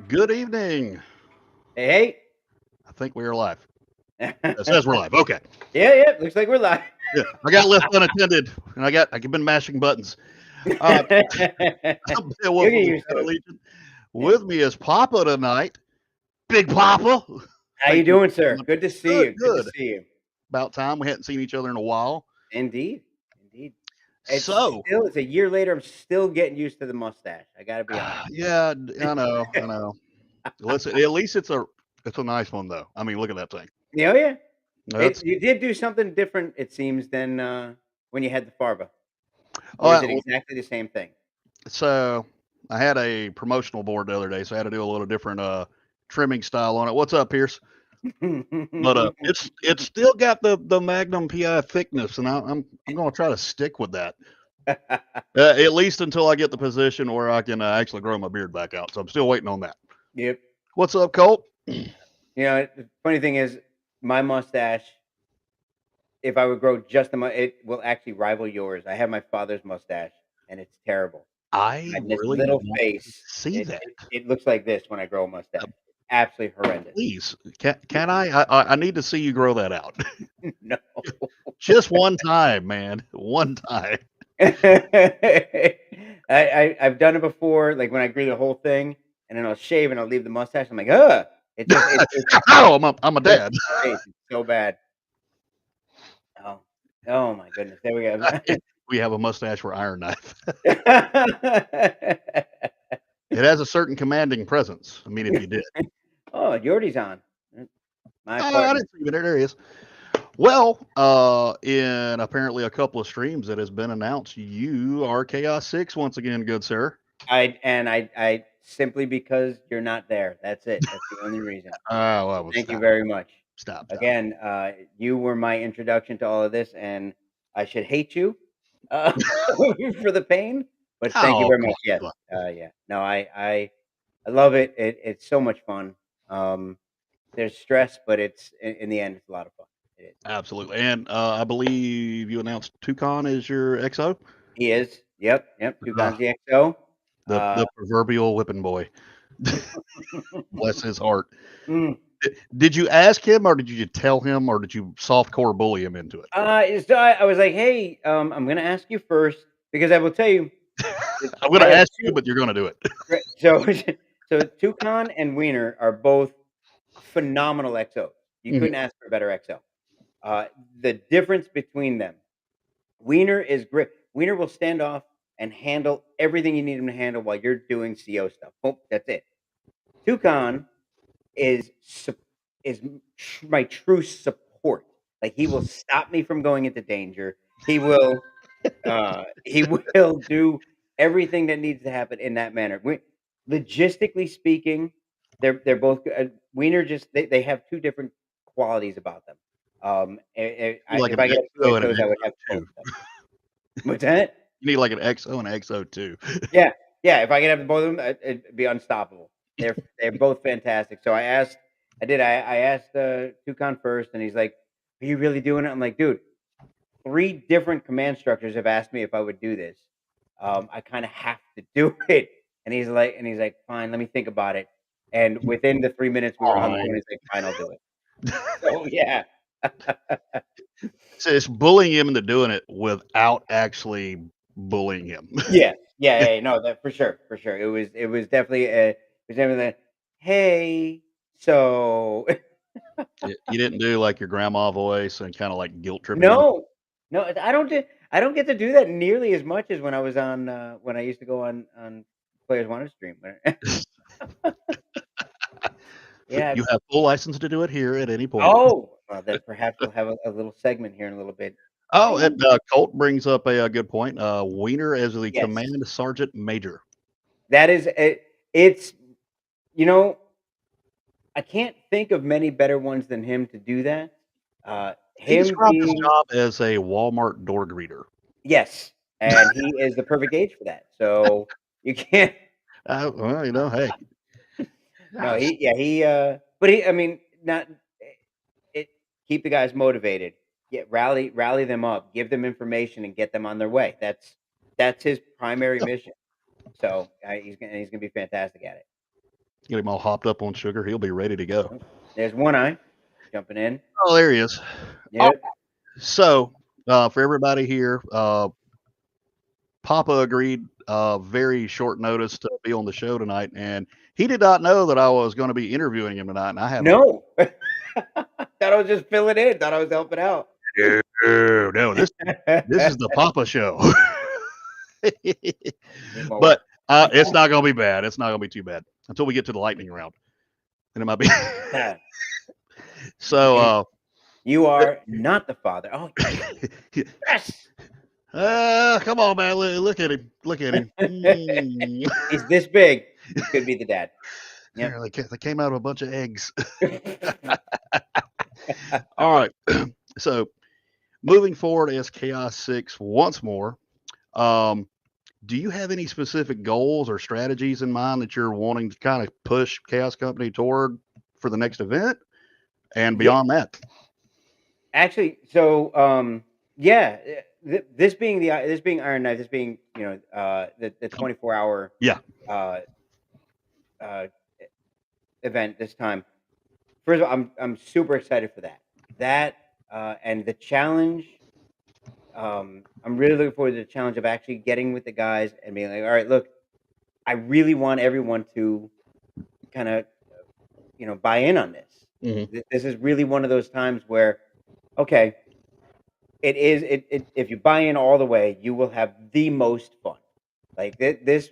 Good evening. Hey, I think we are live. It hey. says we're live. Okay. Yeah. Looks like we're live. Yeah. I got left unattended, and I've been mashing buttons. Uh, I'm Bill You'll Wolf get of the used to Shadow it. Legion. Yeah. With me is Papa tonight. Big Papa. How you Thank you doing, for sir? coming. Good to see Good, you. Good to good. see you. About time. We hadn't seen each other in a while. Indeed. Indeed. So, It's a year later. I'm still getting used to the mustache. I got to be honest. yeah, I know, I know. Listen, at least it's a nice one though. I mean, look at that thing. Yeah, oh yeah. That's You did do something different, it seems, than when you had the Farba. Or is it well, exactly the same thing? so I had a promotional board the other day, so I had to do a little different trimming style on it. What's up, Pierce? But it's still got the Magnum PI thickness, and I'm gonna try to stick with that at least until I get the position where I can actually grow my beard back out. So I'm still waiting on that. Yep. What's up, Colt? The funny thing is, my mustache, if I would grow just it will actually rival yours. I have my father's mustache, and it's terrible. I And this really little want to face, see that. it looks like this when I grow a Uh, mustache. Absolutely horrendous. Please, can I need to see you grow that out, No. just one time, man, one time. I've done it before, like when I grew the whole thing, and then I'll shave and I'll leave the mustache. I'm like, ugh. Oh, I'm a Just dad. the face. It's so bad. Oh, oh my goodness. There we go. We have a mustache for Iron Knife. It has a certain commanding presence. I mean, if you did. Oh, Jordy's on. My Oh, I partner. didn't see him. There he is. Well, in apparently a couple of streams that has been announced, you are Chaos 6 once again, good sir. I simply because you're not there. That's it. That's the only reason. Oh, well, Thank you stop, very much. stop. Again, you were my introduction to all of this, and I should hate you uh, for the pain. But thank you Oh, very come much. on, Yes. come on. Yeah. No, I love it. It's so much fun. Um, there's stress, but in the end, it's a lot of fun. It is. Absolutely. And I believe you announced Toucan is your XO? He is. Yep. Yep. Uh, Toucan's the XO. the proverbial whipping boy. Bless his heart. mm, Did you ask him, or did you tell him, or did you softcore bully him into it? so I was like, hey, I'm gonna ask you first because I will tell you, I'm going I to have ask you, two. but you're going to do it. Right, so so Toucan and Weiner are both phenomenal XOs. You Mhm. couldn't ask for a better XO. The difference between them, Weiner is great. Weiner will stand off and handle everything you need him to handle while you're doing CO stuff. Boom, that's it. Toucan is my true support. Like he will stop me from going into danger. He will do everything that needs to happen in that manner. Logistically speaking, they're both Wiener just they have two different qualities about them. You like If an I get two XO and an XOs, I would have XO both too. of them. What's that? You need like an XO and an XO too. Yeah, yeah. If I could have both of them, it'd be unstoppable. They're both fantastic. So I asked Toucan first, and he's like, "Are you really doing it?" I'm like, "Dude, three different command structures have asked me if I would do this. I kind of have to do it." And he's like, "Fine, let me think about it." And within the 3 minutes we were on the phone, Fine. he's like, "Fine, I'll do it." So yeah, So it's bullying him into doing it without actually bullying him. yeah. No, that for sure. It was definitely hey, so You didn't do like your grandma voice and kind of like guilt tripping him. no, no, I don't get to do that nearly as much as when I was on when I used to go on Players Wanted stream. Yeah. You have full license to do it here at any point. Oh, well, then perhaps we'll have a little segment here in a little bit. Oh, Hey, and Colt brings up a good point. Weiner as the yes, command sergeant major. that is it. It's you know I can't think of many better ones than him to do that. He Him described his being job as a Walmart door greeter. yes, and he is the perfect age for that. So you can't. Well, hey, No, gosh, but I mean, not it. Keep the guys motivated. Get rally them up. Give them information and get them on their way. That's his primary mission. So he's gonna be fantastic at it. Get him all hopped up on sugar. He'll be ready to go. Oh, there's One Eye jumping in. Oh, there he is. Yep. So, for everybody here, Papa agreed very short notice to be on the show tonight, and he did not know that I was going to be interviewing him tonight, and I have no. No. Thought I was just filling in. Thought I was helping out. No, this is the Papa show. Need more But work. it's not going to be bad. It's not going to be too bad until we get to the lightning round, and it might be. So, You are not the father. Oh, yes. come on, man. Look at him. Look at him. He's this big. He could be the dad. Yep. Yeah, they came out of a bunch of eggs. All right. So, moving forward as Chaos 6 once more, do you have any specific goals or strategies in mind that you're wanting to kind of push Chaos Company toward for the next event and beyond that? Actually, so yeah, this being Iron Knife, this being the 24-hour uh, uh, event this time. First of all, I'm super excited for that. That and the challenge. I'm really looking forward to the challenge of actually getting with the guys and being like, all right, look, I really want everyone to kind of buy in on this. Mm-hmm. This is really one of those times where, okay, it is if you buy in all the way, you will have the most fun. Like this,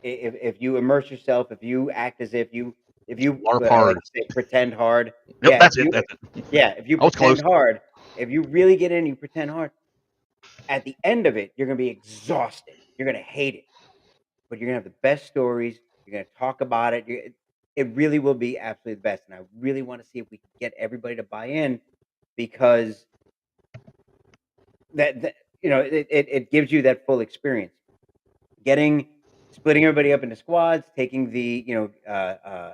if you immerse yourself, if you act as if you LARP like hard. to say, pretend hard. Yep, Yeah, that's it. That's it. yeah, if you I was pretend close. hard, if you really get in, you pretend hard. At the end of it, you're gonna be exhausted. You're gonna hate it, but you're gonna have the best stories. You're gonna talk about it. It really will be absolutely the best. And I really want to see if we can get everybody to buy in because that it gives you that full experience. Splitting everybody up into squads, taking the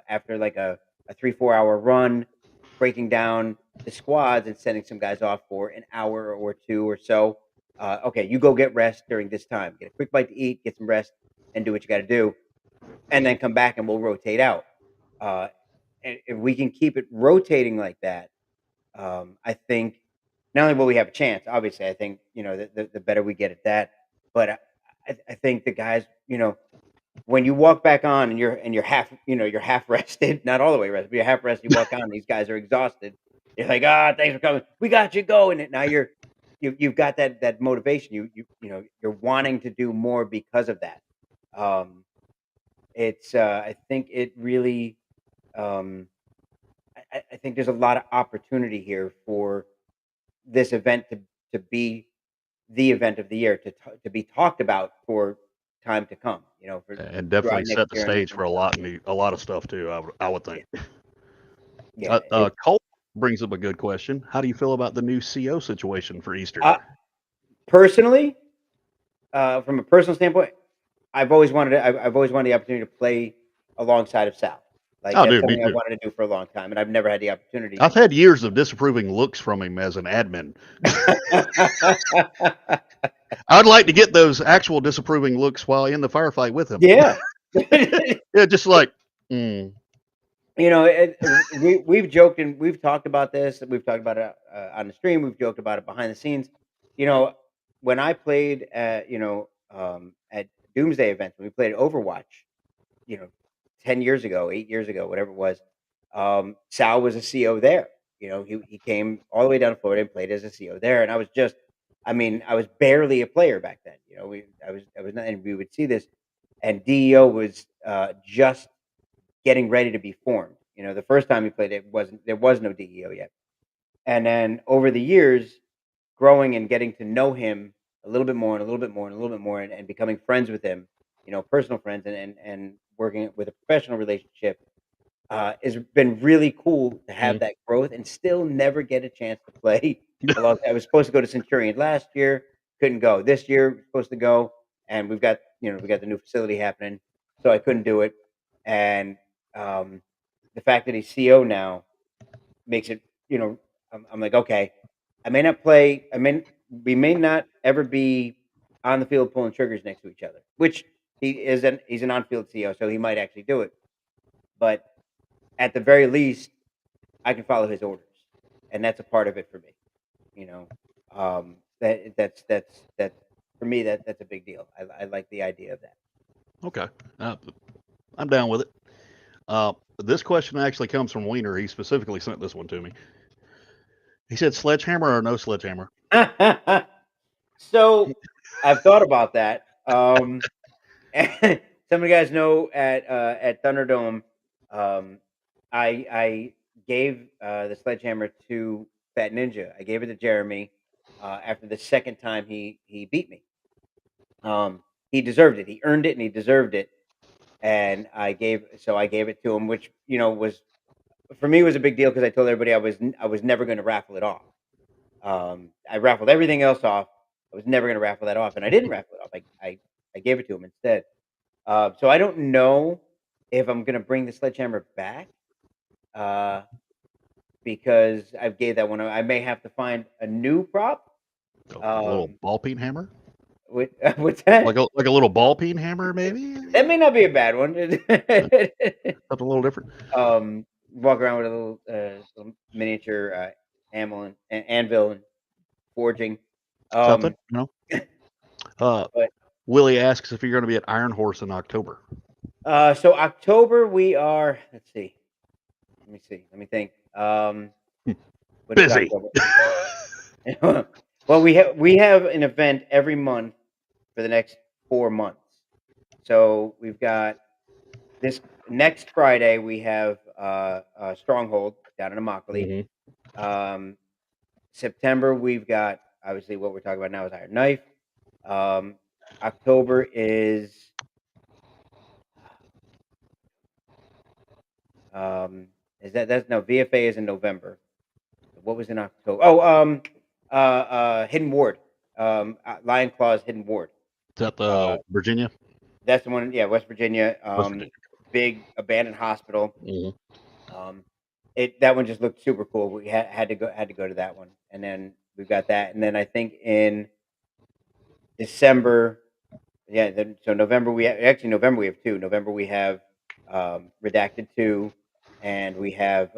after like a 3-4 hour run, breaking down the squads and sending some guys off for an hour or two or so. Okay, you go get rest during this time. Get a quick bite to eat, get some rest, and do what you got to do, and then come back and we'll rotate out. Uh, and if we can keep it rotating like that, I think not only will we have a chance, obviously, I think the better we get at that, but I think the guys, when you walk back on and you're you're half rested, not all the way rested, but you're half rested. You walk on, these guys are exhausted. You're like, thanks for coming. We got you going. And now you've got that motivation. You're wanting to do more because of that. Um, it's I think it really I think there's a lot of opportunity here for this event to be the event of the year to be talked about for time to come. For And throughout definitely next set the year and stage for a lot of stuff too. I would think. yeah. Cole brings up a good question. How do you feel about the new CO situation for Easter? Personally, from a personal standpoint, I've always wanted the opportunity to play alongside of Sal. Like that's Dude, me something I too. wanted to do for a long time, and I've never had the opportunity. I've had years of disapproving looks from him as an admin. I'd like to get those actual disapproving looks while in the firefight with him. Yeah. Yeah, just like, We've joked and we've talked about this. We've talked about it on the stream. We've joked about it behind the scenes. When I played at Doomsday events, when we played Overwatch, you know, 10 years ago, 8 years ago, whatever it was, Sal was a CO there. He came all the way down to Florida and played as a CO there. And I was I was barely a player back then. I was not, and we would see this, and DEO was just getting ready to be formed. The first time we played it there was no DEO yet. And then over the years, growing and getting to know him a little bit more and a little bit more and a little bit more and becoming friends with him, personal friends and working with a professional relationship, has been really cool to have that growth and still never get a chance to play. I was supposed to go to Centurion last year, couldn't go. This year, we're supposed to go, and we got the new facility happening, so I couldn't do it. And the fact that he's CO now makes it, I'm like, okay, I may not play. We may not ever be on the field pulling triggers next to each other, which he's an on-field CO, so he might actually do it. but at the very least, I can follow his orders, and that's a part of it for me. You know, that for me that's a big deal. I like the idea of that. Okay, uh, I'm down with it. This question actually comes from Weiner. He specifically sent this one to me. He said, "Sledgehammer or no sledgehammer?" So I've thought about that. Some of you guys know at Thunderdome, um, I gave the sledgehammer to Fat Ninja. I gave it to Jeremy after the second time he beat me. He deserved it. He earned it, and he deserved it. And I gave it to him, which was for me was a big deal because I told everybody I was never going to raffle it off. I raffled everything else off. I was never going to raffle that off, and I didn't raffle it off. I gave it to him instead. So I don't know if I'm gonna bring the sledgehammer back, uh, because I gave that one. I may have to find a new prop. A little Um, ball peen hammer, with what's that? like a little ball peen hammer, maybe. That may not be a bad one. Something a little different. Walk around with a little miniature anvil and forging. Something, Um, you know. Uh, but Willie asks if you're going to be at Iron Horse in October. so October we are. Let's see. Let me see. Let me think. What is Busy. October? Well, we have an event every month for the next 4 months. So we've got this next Friday. We have Stronghold down in Immokalee. Mhm. Um, September we've got obviously what we're talking about now is Iron Knife. Um, October um, is that's no VFA is in November. What was in October? Oh, Hidden Ward. Lion Claw's Hidden Ward. Is that Uh, the Virginia? that's the one. Yeah, West Virginia. West Virginia. Big abandoned hospital. Mhm. Um, that one just looked super cool. We had to go to that one, and then we've got that, and then I think in December, yeah. So November November we have two. November we have Redacted 2, and we have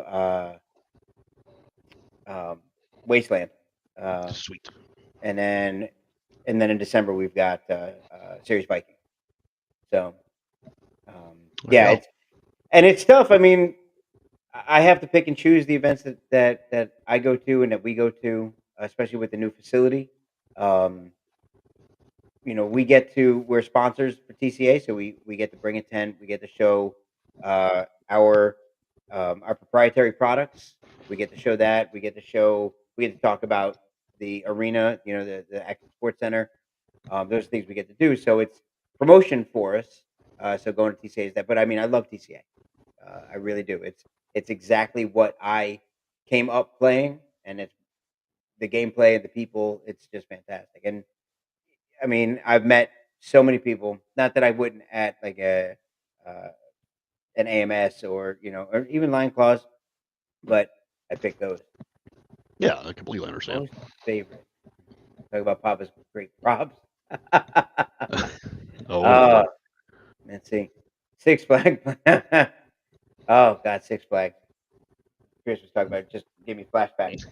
um, Wasteland. Uh, Sweet. and then in December we've got Series Viking. So There you yeah, go. it's tough. I mean, I have to pick and choose the events that I go to and that we go to, especially with the new facility. Um, we're sponsors for TCA, so we get to bring a tent, we get to show uh, our our proprietary products. We get to show that. We get to talk about the arena, the Active Sports Center. Those things we get to do. So it's promotion for us. So going to TCA is that. But I mean, I love TCA. I really do. It's exactly what I came up playing, and it's the gameplay, the people. It's just fantastic. And I mean, I've met so many people. Not that I wouldn't at like uh, an AMS or even Line Claws, but I picked those. Yeah, I completely understand. Most favorite. Talk about Papa's great props. Oh uh, Lord. let's see. Six Flags. Oh God, Six Flags. Chris was talking about it. Just gave me flashbacks.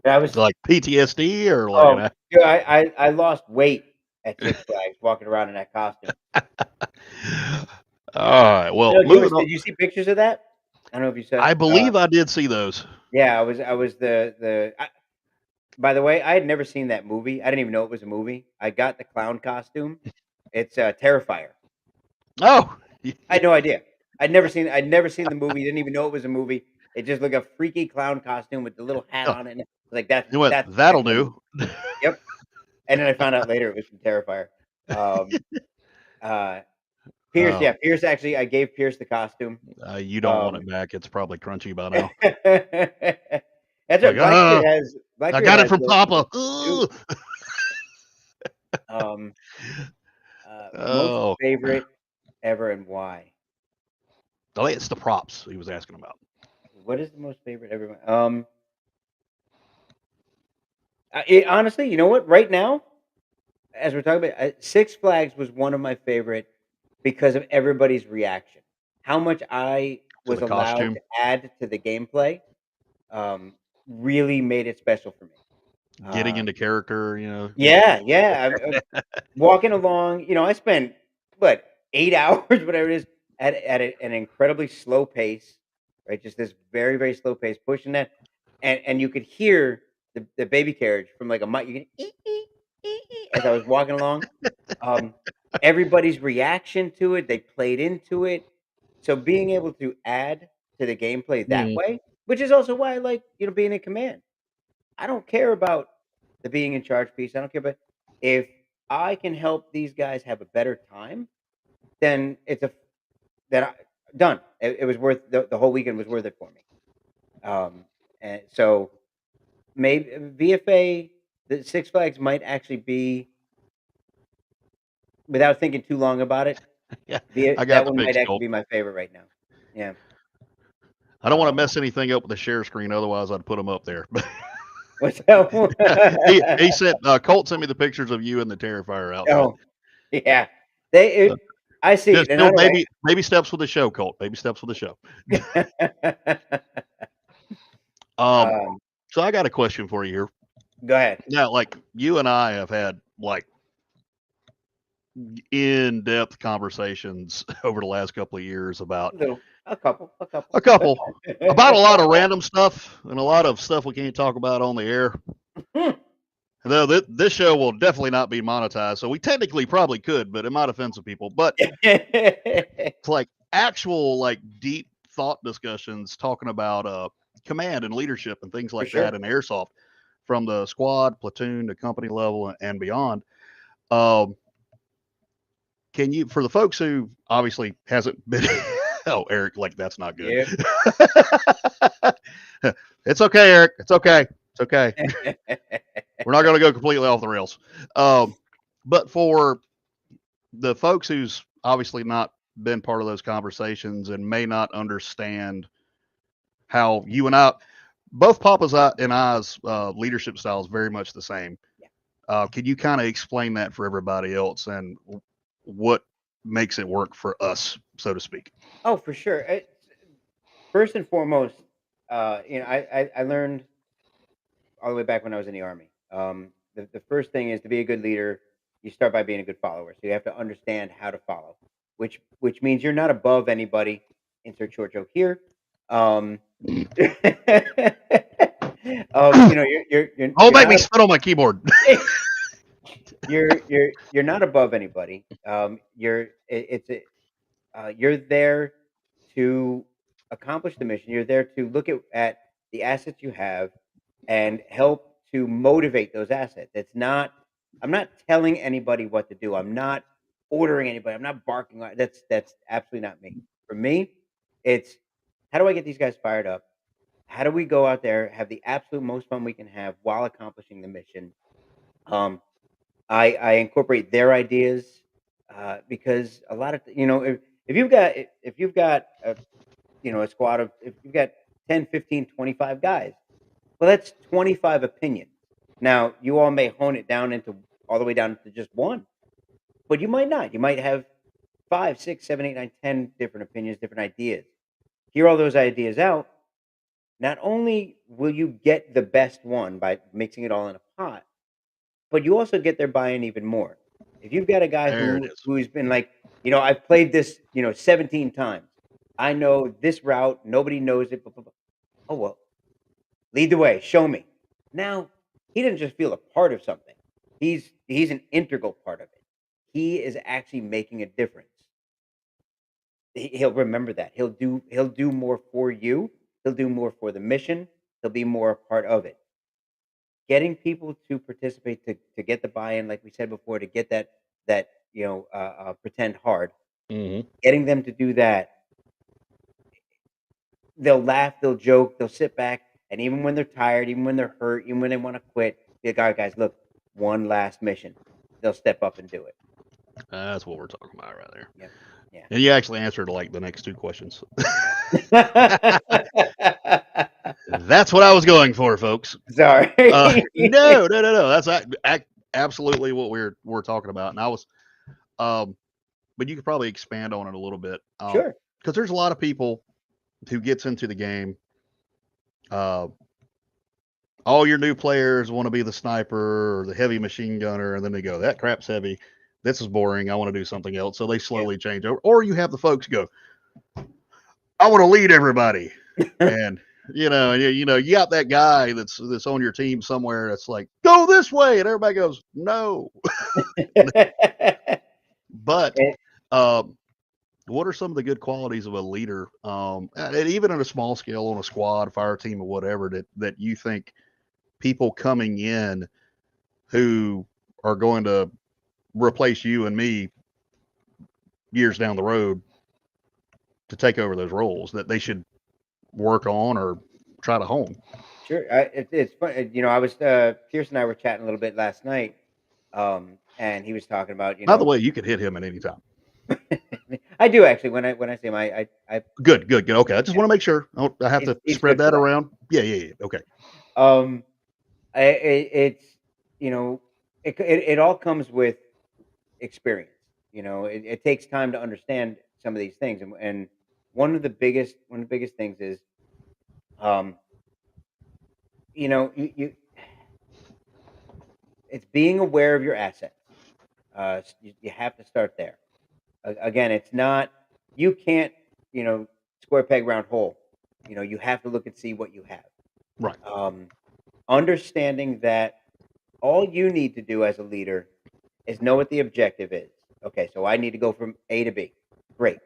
I was Like PTSD or like oh an. yeah, I lost weight at Six Flags walking around in that costume. All right. Well, moving on. Did you see pictures of that? I don't know if you said. I believe I did see those. Yeah, I was by the way, I had never seen that movie. I didn't even know it was a movie. I got the clown costume. It's Terrifier. Oh, I had no idea. I'd never seen the movie. Didn't even know it was a movie. It just looked a freaky clown costume with the little hat oh, on it. And like that's you went. that's the That'll next one. do. Yep. And then I found out later it was from Terrifier. Um, uh, Pierce, Oh, yeah, Pierce. Actually, I gave Pierce the costume. you don't want Um, it back. It's probably crunchy by now. that's Like, right. Black I Beard got it has from the Papa. suit. Um, Most Oh, favorite ever and why? oh, it's the props he was asking about. What is the most favorite ever? Honestly, you know what? Right now, as we're talking about, Six Flags was one of my favorite because of everybody's reaction. how much I To was the allowed costume, to add to the gameplay, um, really made it special for me. getting Um, into character, you know. yeah, yeah. Walking along, I spent what 8 hours, whatever it is, at an incredibly slow pace, right? Just this very, very slow pace, pushing that, and you could hear the baby carriage from like a mile. You can as I was walking along. Um, Everybody's reaction to it, they played into it. So being able to add to the gameplay that Mhm. way, which is also why I like, being in command. I don't care about the being in charge piece. I don't care, but if I can help these guys have a better time, then it's a that I done. It was worth the whole weekend was worth it for me. Um, and so maybe VFA, the Six Flags might actually be, without thinking too long about it, Yeah, The I got that the one big might actually scope. be my favorite right now. Yeah. I don't want to Um, mess anything up with the share screen, otherwise I'd put them up there. what's that one? He said Colt sent me the pictures of you in the Terrifier outfit. Oh, yeah. They Uh, it I see just it, and still I don't baby steps with the show, Colt. Baby steps with the show. Um, Um, so I got a question for you here. go ahead. Now, like you and I have had like in-depth conversations over the last couple of years about A a couple. couple about a lot of random stuff and a lot of stuff we can't talk about on the air. Though this show will definitely not be monetized, so we technically probably could, but it might offend some people. But it's like actual, like deep thought discussions talking about command and leadership and things For like that sure. in airsoft, from the squad, platoon to company level and beyond. Um, can you, for the folks who obviously hasn't been, oh Eric, like that's not good. Yep. It's okay, Eric. It's okay. It's okay. We're not going to go completely off the rails. But for the folks who's obviously not been part of those conversations and may not understand how you and I, both Papa's and I's leadership style is very much the same. Yeah. Could you kind of explain that for everybody else and what makes it work for us, so to speak? Oh, for sure. First and foremost, I learned all the way back when I was in the army. The first thing is to be a good leader. You start by being a good follower. So you have to understand how to follow, which means you're not above anybody. Insert short joke here. Um, Oh, you're make not me spit on my keyboard. you're not above anybody. You're there to accomplish the mission. You're there to look at the assets you have and help to motivate those assets. I'm not telling anybody what to do. I'm not ordering anybody. I'm not barking. That's absolutely not me. For me, it's how do I get these guys fired up? How do we go out there, have the absolute most fun we can have while accomplishing the mission? Um, I incorporate their ideas because a lot of if you've got a squad of if you've got 10, 15, 25 guys, well, that's 25 opinions. Now you all may hone it down into all the way down to just one, but you might not. You might have 5, 6, 7, 8, 9, 10 different opinions, different ideas. Hear all those ideas out. Not only will you get the best one by mixing it all in a pot, but you also get their buy-in even more. If you've got a guy There it is. who's been like, I've played this, 17 times. I know this route, nobody knows it. Blah, blah, blah. Oh well, lead the way, show me. Now, he doesn't just feel a part of something. He's an integral part of it. He is actually making a difference. He'll remember that. He'll do more for you. He'll do more for the mission. He'll be more a part of it. Getting people to participate to get the buy-in, like we said before, to get that pretend hard. Hmm. Getting them to do that, they'll laugh, they'll joke, they'll sit back, and even when they're tired, even when they're hurt, even when they want to quit, be like, "All right, guys, look, one last mission." They'll step up and do it. That's what we're talking about right there. Yep. Yeah. And you actually answered like the next two questions. That's what I was going for, folks. Sorry. No. That's absolutely what we're talking about. And I was, but you could probably expand on it a little bit. Sure. because there's a lot of people who gets into the game. Uh, all your new players want to be the sniper or the heavy machine gunner, and then they go, that crap's heavy. This is boring. I want to do something else. So they Yeah. slowly change over. Or you have the folks go, I want to lead everybody. And you got that guy that's on your team somewhere that's like, go this way, and everybody goes, no. But And- um, what are some of the good qualities of a leader, and even on a small scale, on a squad, fire team, or whatever, that you think people coming in who are going to replace you and me years down the road to take over those roles that they should work on or try to hone? Sure. It's fun. I was Pierce and I were chatting a little bit last night, and he was talking about By the way, you could hit him at any time. I do actually when I see him, I Good, good, good. Okay, I just yeah, want to make sure. I have to he's spread good for that that. around. Yeah. Okay. Um, it's you know it all comes with experience. It takes time to understand some of these things, and one of the biggest things is um, you it's being aware of your assets. You have to start there. Again, it's not you can't you know square peg round hole. You have to look and see what you have. Right. Um, Understanding that all you need to do as a leader is know what the objective is. Okay, so I need to go from A to B. Great.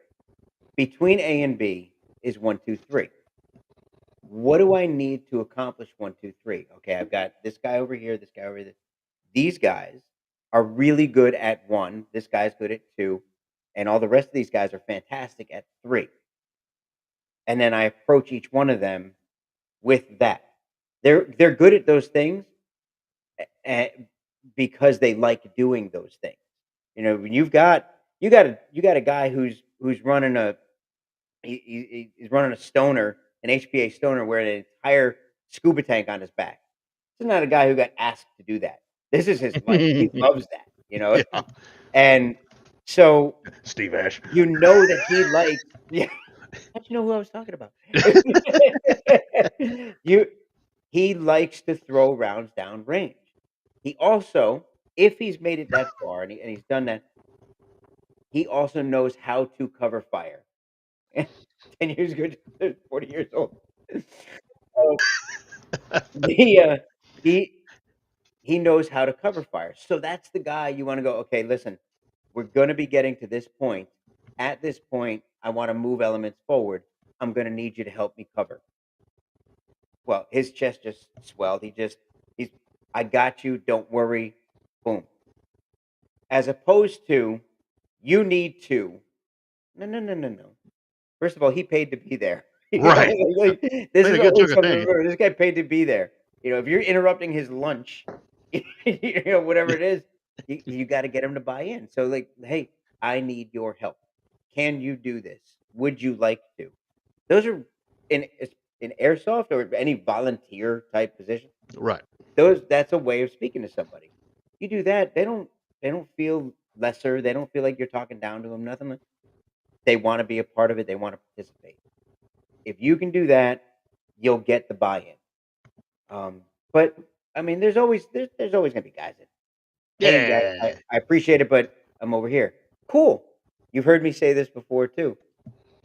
Between A and B is one, two, three. What do I need to accomplish one, two, three? Okay, I've got this guy over here, this guy over there. These guys are really good at one. This guy's good at two, and all the rest of these guys are fantastic at three. And then I approach each one of them with that. They're good at those things, a because they like doing those things. When you got a guy who's running he's running a stoner, an HPA stoner, wearing an entire scuba tank on his back. This is not a guy who got asked to do that. This is his life. He loves that. Yeah. And so Steve Ash. you know that he likes. Yeah. How'd you know who I was talking about? you He likes to throw rounds down range. He also, if he's made it that far and he's done that, he also knows how to cover fire. 10 years ago, 40 years old. So, he, uh, he he knows how to cover fire. So that's the guy you wanna go, "Okay, listen, we're gonna be getting to this point. At this point, I wanna move elements forward. I'm gonna need you to help me cover." Well, his chest just swelled. He's, "I got you, don't worry." Boom. As opposed to, "You need to." No, no, no, no, no. First of all, he paid to be there. Right. This Made is a good always chunk of something to change. remember. This guy paid to be there. If you're interrupting his lunch, whatever it is, you got to get him to buy in. So, like, hey, I need your help. Can you do this? Would you like to? Those are in airsoft or any volunteer type position. Right. That's a way of speaking to somebody. You do that, they don't feel lesser. They don't feel like you're talking down to them. Nothing. They want to be a part of it. They want to participate. If you can do that, you'll get the buy-in. But I mean, there's always gonna be guys that, hey guys, I, Yeah. I appreciate it, but I'm over here. Cool. You've heard me say this before too.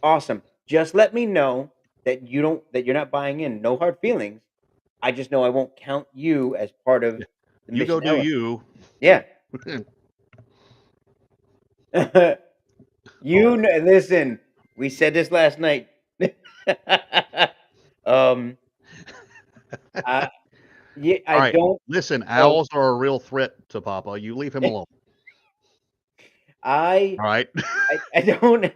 Awesome. Just let me know that you're not buying in. No hard feelings. I just know I won't count you as part of the You go mission do element. you. Yeah. Oh. Listen, we said this last night. um, I yeah, I All right. don't. Listen, Oh, owls are a real threat to Papa. You leave him alone. I All right. I don't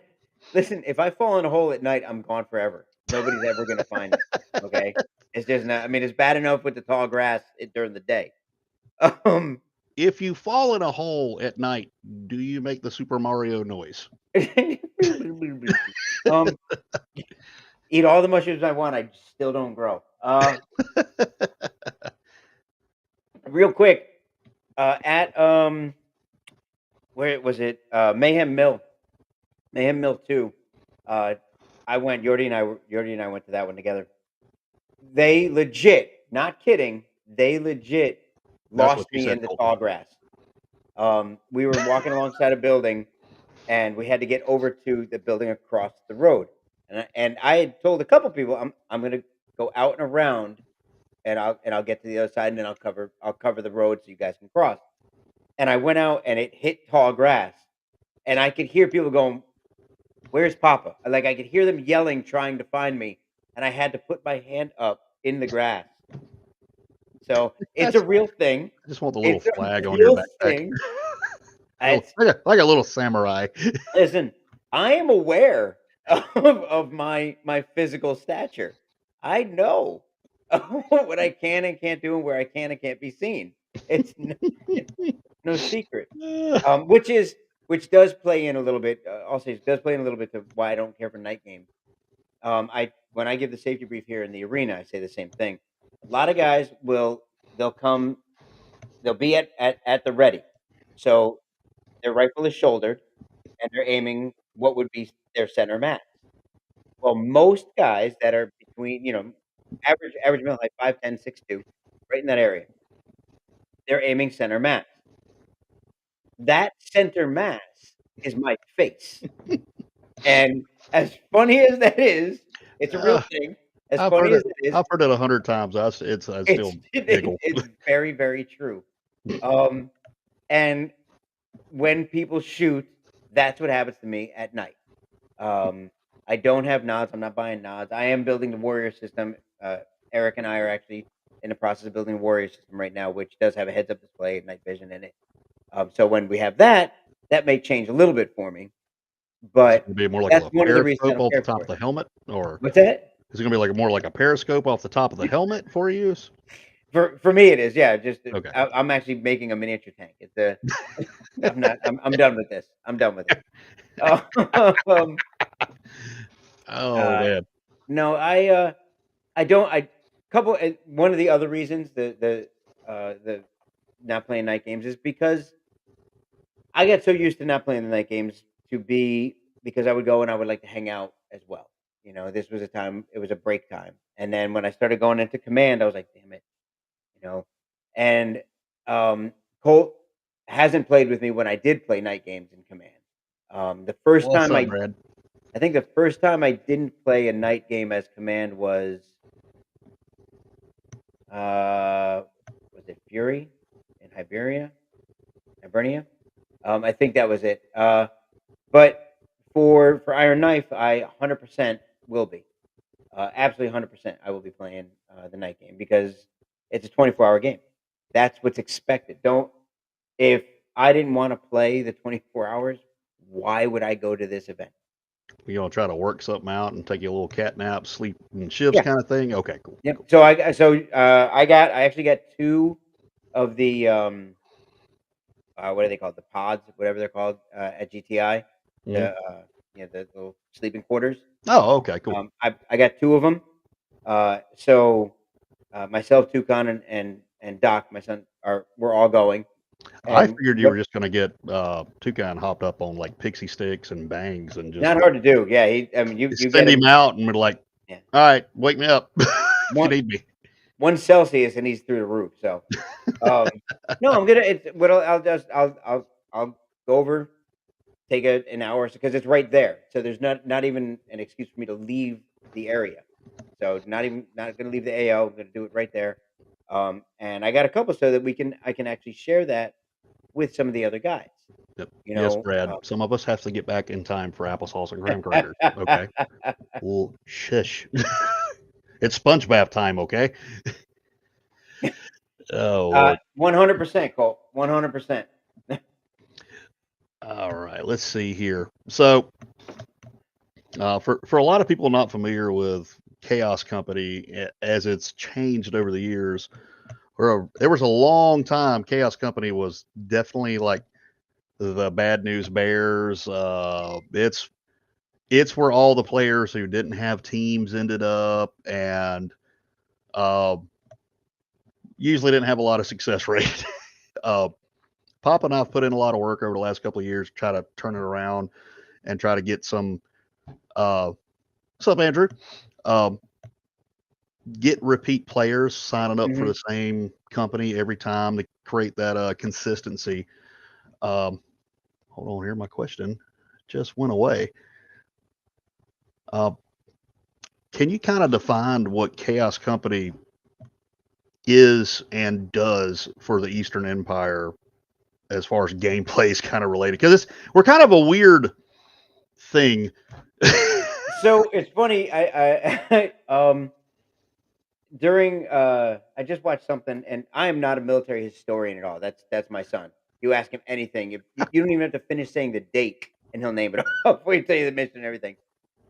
listen. If I fall in a hole at night, I'm gone forever. Nobody's ever gonna find me. Okay, it's just not. I mean, it's bad enough with the tall grass during the day. Um, If you fall in a hole at night, do you make the Super Mario noise? um, eat all the mushrooms I want. I still don't grow. Real quick, at where was it? Mayhem Mill 2. Yordi and I went to that one together. They legit, not kidding, they legit That's what lost you me said, in the Colt. tall grass. We were walking alongside a building, and we had to get over to the building across the road. And I had told a couple people, I'm gonna go out and around, and I'll get to the other side, and then I'll cover the road so you guys can cross. And I went out, and it hit tall grass, and I could hear people going, "Where's Papa?" Like, I could hear them yelling, trying to find me, and I had to put my hand up in the grass. So, it's a That's, real thing. I just want the little It's a flag on your real backpack. thing. Like It's a little samurai. Listen, I am aware of my physical stature. I know what I can and can't do and where I can and can't be seen. It's no it's no secret. Which does play in a little bit, I'll say it does play in a little bit to why I don't care for night games. I When I give the safety brief here in the arena, I say the same thing. A lot of guys they'll come, they'll be at the ready. So their rifle is shouldered and they're aiming what would be their center mass. Well, most guys that are between, average male height, 5'10", 6'2", right in that area, they're aiming center mass. That center mass is my face. And as funny as that is, it's a real Uh, thing. As I've funny heard as it. it is, I've heard it 100 times. I still giggle. it's very, very true. Um, and when people shoot, that's what happens to me at night. Um, I don't have nods. I'm not buying nods. I am building the warrior system. Eric and I are actually in the process of building a warrior system right now, which does have a heads-up display, night vision in it. So when we have that, that may change a little bit for me. Is it But gonna be more like that's a one of the reasons I periscope don't off the care top for of it. the helmet, or What's that? is it gonna be like more like a periscope off the top of the helmet for use? For me, it is. Yeah, just Okay. I'm actually making a miniature tank. It's a. I'm not. I'm done with this. I'm done with it. Um, Oh uh, man. no, I don't. I couple. One of the other reasons the not playing night games is because I got so used to not playing the night games to be because I would go and I would like to hang out as well. This was a time. It was a break time, and then when I started going into command, I was like, damn it, you know. And Colt hasn't played with me when I did play night games in command. The first What's time up, Brad? I think the first time I didn't play a night game as command uh, was it Fury in Hibernia? I think that was it. But for Iron Knife, I 100% will be. Absolutely 100%. I will be playing the night game because it's a 24-hour game. That's what's expected. Don't If I didn't want to play the 24 hours, why would I go to this event? You gonna try to work something out and take you a little cat nap, sleep in shifts Yeah. kind of thing? Okay, cool. Yep. Cool. I actually got two of the what are they called? The pods, whatever they're called at GTI. Mhm. The little sleeping quarters. Oh, okay, cool. I got two of them. So myself, Tucon, and Doc, my son, we're all going. I And figured you what were just gonna get Toucan hopped up on like pixie sticks and bangs and just not hard to do. Yeah, you get send him him. out and be like, Yeah, all right, wake me up if you one need me. 1 Celsius and he's through the roof. So um, no, I'm gonna. It's what I'll go over, take an hour because it's right there. So there's not even an excuse for me to leave the area. So not gonna leave the AO. I'm gonna do it right there. And I got a couple so that I can actually share that with some of the other guys. Yep. You Yes, know. Brad. Some of us have to get back in time for applesauce and graham crackers. Okay. Well, shush. It's sponge bath time. Okay. Oh Lord. 100%, Cole. 100%. All right. Let's see here. So, for a lot of people not familiar with Chaos Company as it's changed over the years, there was a long time Chaos Company was definitely like the bad news bears. It's where all the players who didn't have teams ended up, and uh, usually didn't have a lot of success rate. uh, Pop and I've put in a lot of work over the last couple of years to try to turn it around and try to get some What's up, Andrew? Um, get repeat players signing up for Hmm. the same company every time to create that consistency. Um, hold on here, my question just went away. Uh, can you kind of define what Chaos Company is and does for the Eastern Empire as far as gameplay is kind of related? Because we're kind of a weird thing. So it's funny. During I just watched something, and I am not a military historian at all. That's my son. You ask him anything, if you don't even have to finish saying the date, and he'll name it off before you tell you the mission and everything.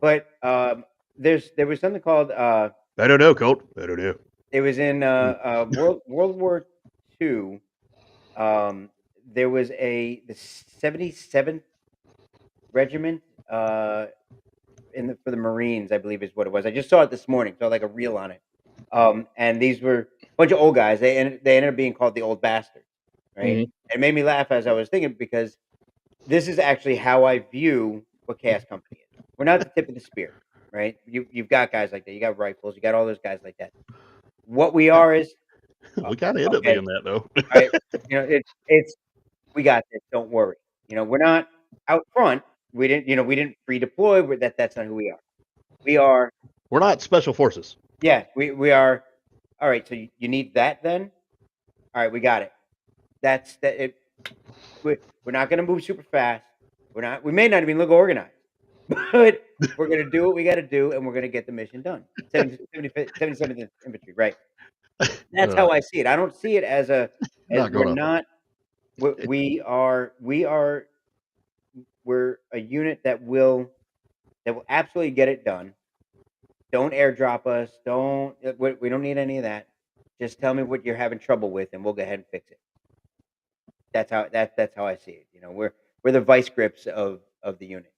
But there was something called I don't know, Colt. I don't know. it was in World War II. Um, there was the 77th Regiment for the Marines, I believe is what it was. I just saw it this morning, saw like a reel on it. And these were a bunch of old guys. They ended up being called the Old Bastards, right? Mm-hmm. It made me laugh as I was thinking because this is actually how I view what Chaos Company is. We're not the tip of the spear, right? You've got guys like that. You got rifles. You got all those guys like that. What we are is We kind of end up okay. being that though. All right, it's we got this. Don't worry. We're not out front. We didn't redeploy. That's not who we are. We are We're not special forces. yeah. We are all right. So you need that then. All right, we got it. That's that. We're not going to move super fast. We're not. We may not even look organized, but we're going to do what we got to do, and we're going to get the mission done. 77th Infantry, right? That's Uh, how I see it. I don't see it as not we're gonna. not. We're a unit that will absolutely get it done. Don't airdrop us. We don't need any of that. Just tell me what you're having trouble with, and we'll go ahead and fix it. That's how I see it. We're the vice grips of the unit.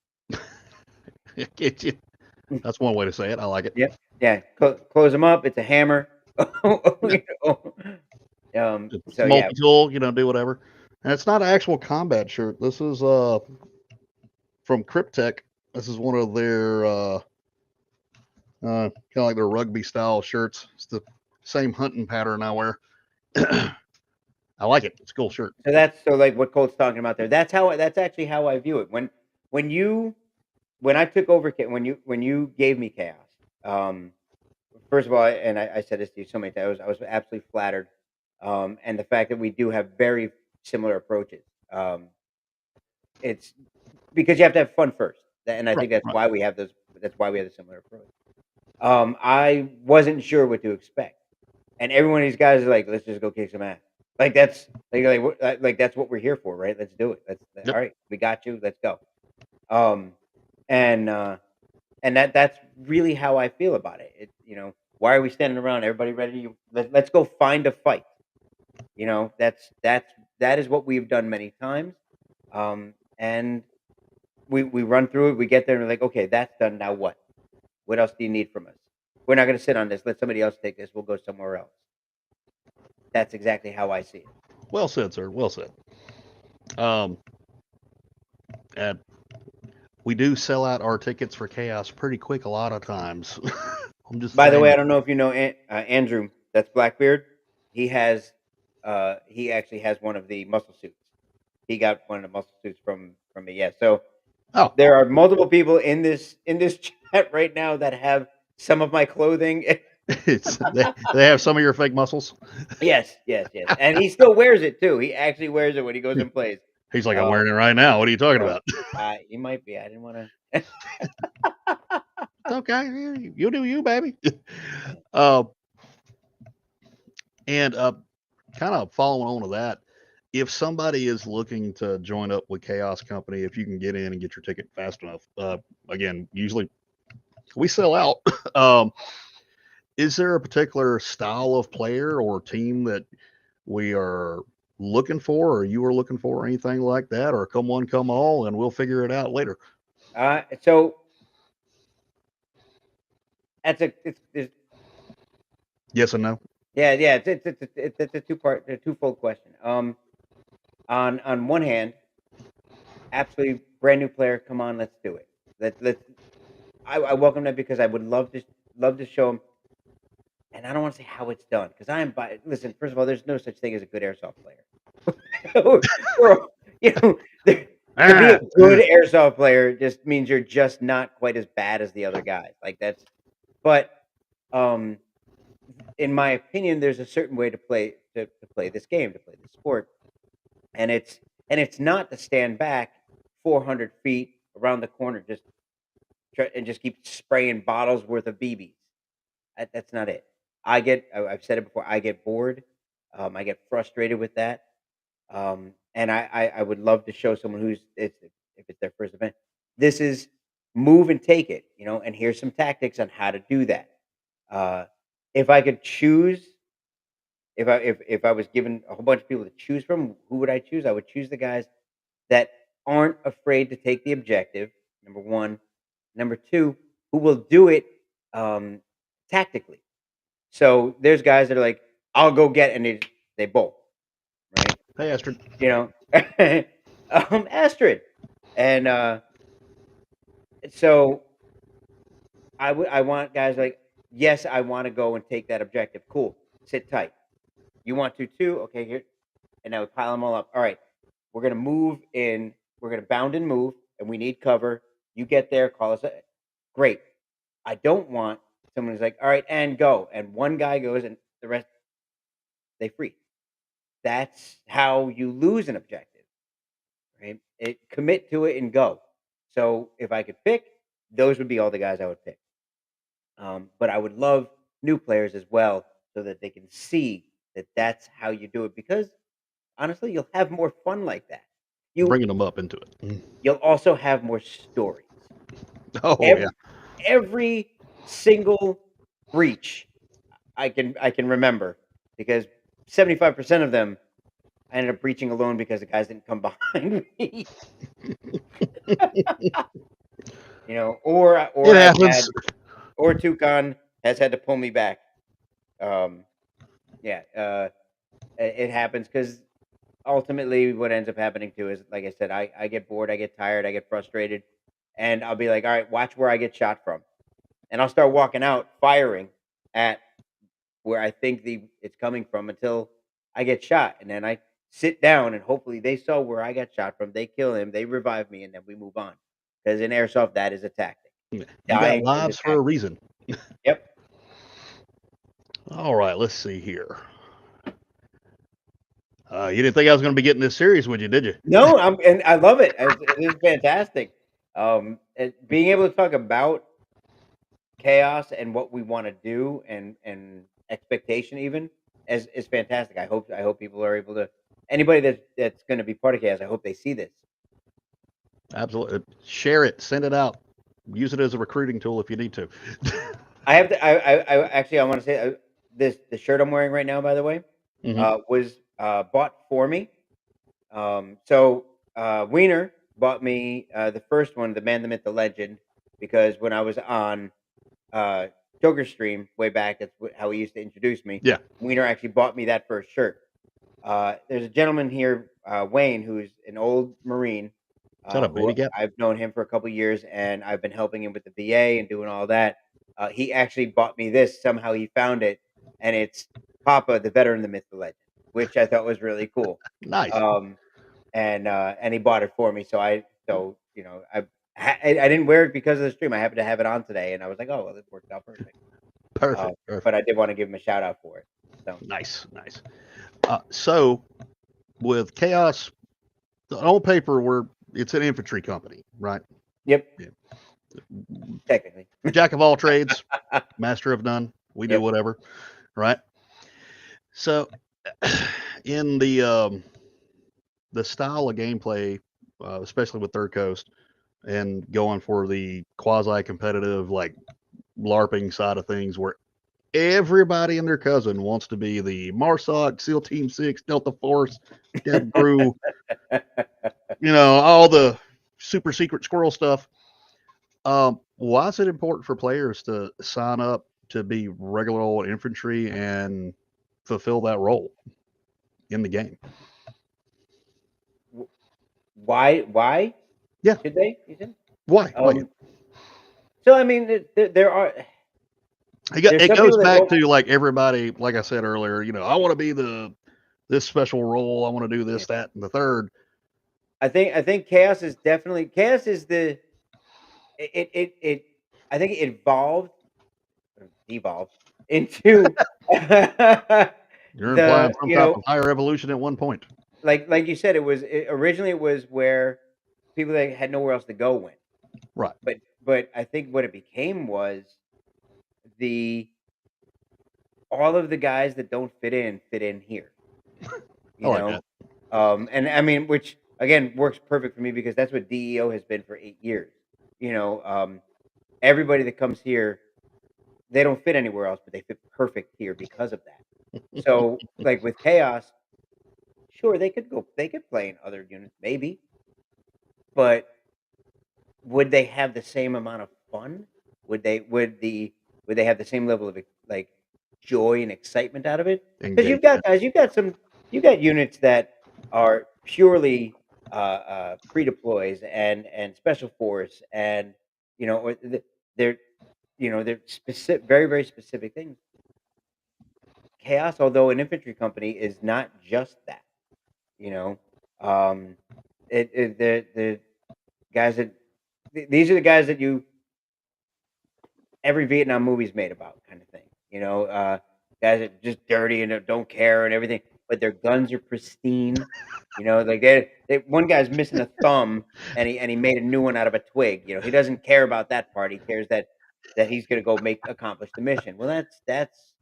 That's one way to say it. I like it. Yep. Yeah. Close them up. It's a hammer. You know? It's So yeah. multi-tool. Do whatever. And it's not an actual combat shirt. This is from Cryptek. This is one of their kind of like their rugby style shirts. It's the same hunting pattern I wear. I like it. It's a cool shirt. So like what Colt's talking about there. That's actually how I view it. When you when I took over when you gave me chaos. Um, First of all, and I said this to you so many times, I was absolutely flattered, and the fact that we do have very similar approaches. It's because you have to have fun first, and I Right, think that's right. why we have those. That's why we have a similar approach. I wasn't sure what to expect, and every one of these guys is like, "Let's just go kick some ass." Like that's like that's what we're here for, right? Let's do it. All Yep. right. We got you. Let's go. Um, and that's really how I feel about it. Why are we standing around? Everybody ready? Let's go find a fight. That is what we've done many times. And we run through it. We get there and we're like, okay, that's done. Now what? What else do you need from us? We're not going to sit on this. Let somebody else take this. We'll go somewhere else. That's exactly how I see it. Well said, sir. Well said. Um, and we do sell out our tickets for chaos pretty quick a lot of times. I'm just By the way, saying. I don't know if you know Andrew. That's Blackbeard. He actually has one of the muscle suits. He got one of the muscle suits from me. Yeah. So Oh, there are multiple people in this chat right now that have some of my clothing. they have some of your fake muscles. Yes, yes, yes, and he still wears it too. He actually wears it when he goes and plays. He's like, I'm Um, wearing it right now. What are you talking so about? he might be. I didn't want to. It's okay. You do you, baby. uh, and kind of following on to that, if somebody is looking to join up with Chaos Company, if you can get in and get your ticket fast enough, again, usually we sell out. um, is there a particular style of player or team that we are looking for, or you are looking for, or anything like that, or come one, come all, and we'll figure it out later? So it's Yes and no. yeah. It's a twofold question. On one hand, absolutely brand new player. Come on, let's do it. Let's. I welcome that because I would love to show them, and I don't want to say how it's done because I am by. Listen, first of all, there's no such thing as a good airsoft player. We're- you know, to be a Ah, good airsoft player just means you're just not quite as bad as the other guys. Like that's, but um, in my opinion, there's a certain way to play this game, to play this sport, and it's not to stand back 400 feet around the corner and just keep spraying bottles worth of BBs. That's not it. I've said it before. I get bored. I get frustrated with that. And I would love to show someone if it's their first event. This is move and take it, and here's some tactics on how to do that. Uh, if I could choose, if I was given a whole bunch of people to choose from, who would I choose? I would choose the guys that aren't afraid to take the objective. Number one, number two, who will do it um, tactically. So there's guys that are like, I'll go get, and they bolt, right? hey, Astrid. You know, Astrid, and so I want guys like, yes, I want to go and take that objective. Cool, sit tight. You want to too? Okay, here, and now we pile them all up. All right, we're gonna move in. We're gonna bound and move, and we need cover. You get there, call us. Great. I don't want someone who's like, all right, and go, and one guy goes, and the rest they freeze. That's how you lose an objective, right? Commit to it and go. So if I could pick, those would be all the guys I would pick. But I would love new players as well, so that they can see that that's how you do it. Because honestly, you'll have more fun like that. You Bringing them up into it. you'll also have more stories. Oh yeah, Every, every single breach I can remember, because 75% of them I ended up breaching alone because the guys didn't come behind me. Or it I've had happens. or Tucson has had to pull me back. Um, yeah, it happens because ultimately what ends up happening too is, like I said, I get bored, I get tired, I get frustrated, and I'll be like, all right, watch where I get shot from, and I'll start walking out firing at where I think it's coming from until I get shot, and then I sit down and hopefully they saw where I got shot from. They kill him, they revive me, and then we move on. Because in airsoft, that is a tactic. You got Dying is a lives for a tactic. reason. Yep. All right, let's see here. You didn't think I was going to be getting this serious, would you? Did you? No, and I love it. It is fantastic. Being able to talk about chaos and what we want to do, and expectation even is fantastic. I hope people are able to, anybody that's going to be part of chaos. I hope they see this. Absolutely. Share it. Send it out. Use it as a recruiting tool if you need to. I have to. I actually I want to say, the shirt I'm wearing right now, by the way, hmm was bought for me. Weiner bought me the first one, the Man, the Myth, the Legend, because when I was on uh, Joker Stream way back, that's how he used to introduce me. Yeah. Weiner actually bought me that first shirt. There's a gentleman here, Wayne, who's an old Marine, Is that a who baby gap? I've known him for a couple years, and I've been helping him with the VA and doing all that. He actually bought me this. Somehow he found it, and it's Papa, the veteran, the myth, the legend, which I thought was really cool. Nice. Um, and he bought it for me. I didn't wear it because of the stream. I happened to have it on today, and I was like, oh well, it worked out perfect. Uh, Perfect. but Perfect. I did want to give him a shout out for it. So Nice. Nice. So with Chaos, on paper, it's an infantry company, right? yep, Yeah. technically, Jack of all trades, master of none. We do yep. whatever, right? So in the style of gameplay, especially with Third Coast, and going for the quasi-competitive, like LARPing side of things, where everybody and their cousin wants to be the MARSOC, SEAL Team 6, Delta Force, Dev Brew, all the super secret squirrel stuff. Why is it important for players to sign up to be regular old infantry and fulfill that role in the game? Why Yeah. should they? You said? Why? Um, So I mean, there are there's It some goes people that back don't. to like everybody, like I said earlier. I want to be this special role. I want to do Yeah. this, that, and the third. I think chaos is the it I think it evolved or devolved into You're implying the some type of higher evolution at one point, like you said, originally it was where people that had nowhere else to go went. right? But I think what it became was the all of the guys that don't fit in here, I you like know? that. And I mean, which again works perfect for me because that's what DEO has been for 8 years. Everybody that comes here, they don't fit anywhere else, but they fit perfect here because of that. So, like with Chaos, sure they could play in other units, maybe, but would they have the same amount of fun? Would they have the same level of like joy and excitement out of it? Because Engagement. you've got units that are purely pre-deploys and special force and or they're they're specific, very very specific things. Chaos, although an infantry company, is not just that. You know, um, the guys that these are the guys that you every Vietnam movie's made about kind of thing. Guys that just dirty and don't care and everything, but their guns are pristine. Like one guy's missing a thumb and he made a new one out of a twig. He doesn't care about that part. He cares that he's going to go accomplish the mission. Well, that's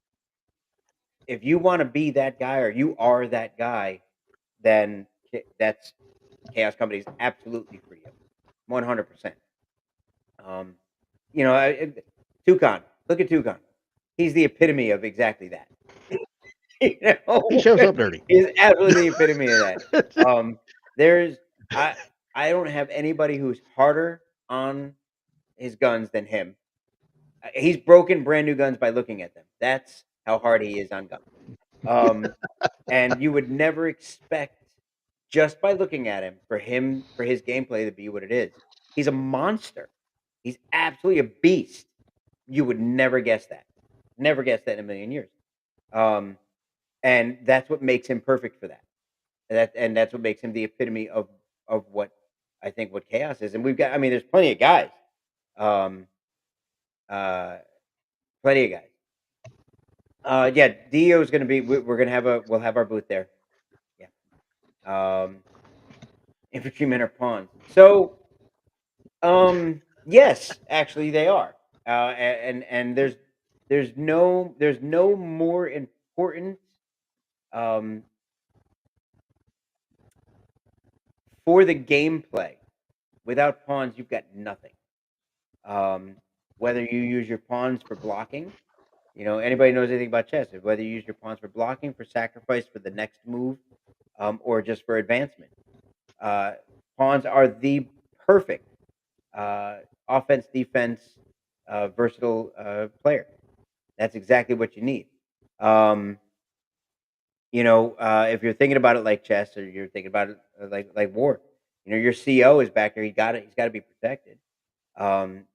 if you want to be that guy or you are that guy, then that's Chaos Company is absolutely for you, 100%. Um, Tucon. Look at Tucon. He's the epitome of exactly that. you He know, shows up dirty. he's absolutely the epitome of that. There's I I don't have anybody who's harder on his guns than him. He's broken brand new guns by looking at them. That's how hard he is on guns. Um, and you would never expect just by looking at him for his gameplay to be what it is. He's a monster. He's absolutely a beast. You would never guess that. Never guess that in a million years. Um, and that's what makes him perfect for that. And that's what makes him the epitome of what I think what chaos is. And we've got I mean, there's plenty of guys. Um, uh, plenty of guys. Yeah, Dio is gonna be we're gonna have we'll have our booth there. Yeah. Infantrymen are pawns. So yes, actually they are. And there's no more important um for the gameplay. Without pawns, you've got nothing. Um, whether you use your pawns for blocking, anybody knows anything about chess, whether you use your pawns for blocking, for sacrifice, for the next move, or just for advancement. Uh, Pawns are the perfect uh, offense, defense, versatile player. That's exactly what you need. Um, if you're thinking about it like chess, or you're thinking about it like war, your CO is back there. He's got to be protected.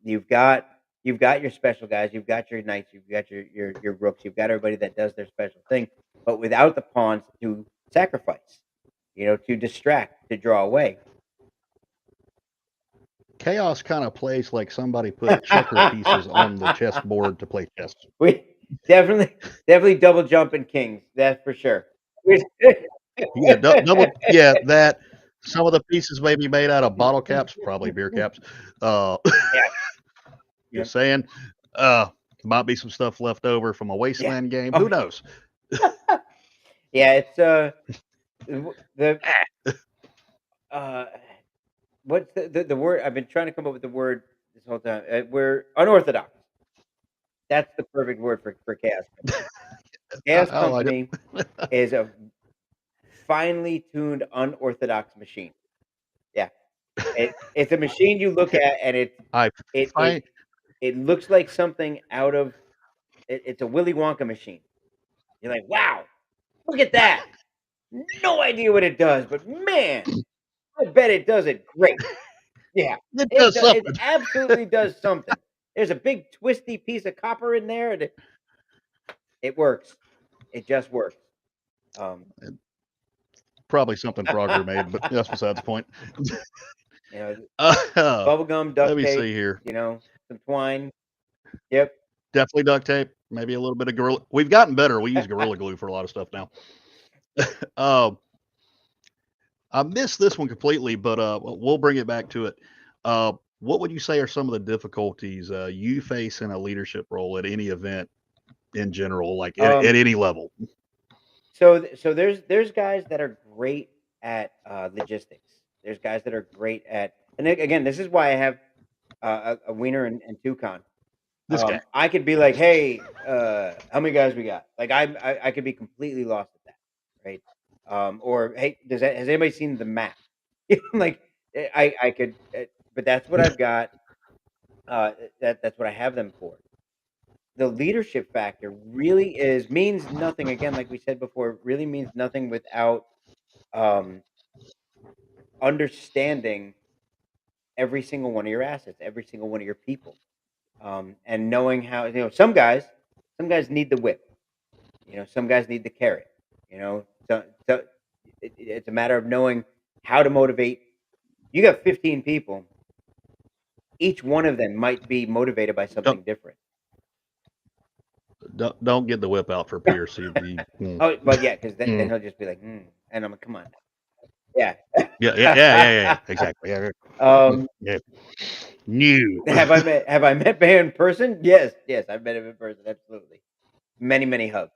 You've got your special guys. You've got your knights. You've got your rooks. You've got everybody that does their special thing. But without the pawns to sacrifice, to distract, to draw away. Chaos kind of plays like somebody put checker pieces on the chessboard to play chess. We definitely double jumping kings. That's for sure. Yeah, double. Yeah, that. Some of the pieces may be made out of bottle caps, probably beer caps. Uh, Yeah. just Yep. saying. Might be some stuff left over from a Yeah. wasteland game. Oh, Who knows? yeah. It's the uh what's the word? I've been trying to come up with the word this whole time. We're unorthodox. That's the perfect word for Chaos Company. Chaos I like Company it. is a finely tuned unorthodox machine. Yeah. It's a machine you look at and I it it find it looks like something out of it's a Willy Wonka machine. You're like, "Wow, look at that. No idea what it does, but man, I bet it does it great." Yeah. it does It something. absolutely does something. there's a big twisty piece of copper in there, and it works. It just works. Um, Probably something Frogger made, but that's besides the point. you know, Uh, bubble gum, let duct me see tape, here. some twine. Yep. Definitely duct tape. Maybe a little bit of gorilla. We've gotten better. We use gorilla glue for a lot of stuff now. Um, I missed this one completely, but we'll bring it back to it. What would you say are some of the difficulties you face in a leadership role at any event in general, like at Um, any level? so there's guys that are great at logistics. There's guys that are great at, and again, this is why I have a Wiener and Toucan. This guy. I could be like, "Hey, how many guys we got?" Like I could be completely lost at that, right? Or hey, has anybody seen the map? Like I could, but that's what I've got. That's what I have them for. The leadership factor really means nothing. Again, like we said before, it really means nothing without um, understanding every single one of your assets, every single one of your people, and knowing how some guys need the whip. Some guys need the carrot. So it's a matter of knowing how to motivate. You got 15 people. Each one of them might be motivated by Don't something different. don't get the whip out for Pierce. Oh, well, yeah, because then Mm. he'll just be like, and I'm like, come on, yeah. Yeah. Exactly. Yeah. um, Yeah. New. have I met Bear in person? Yes, I've met him in person. Absolutely, many hugs.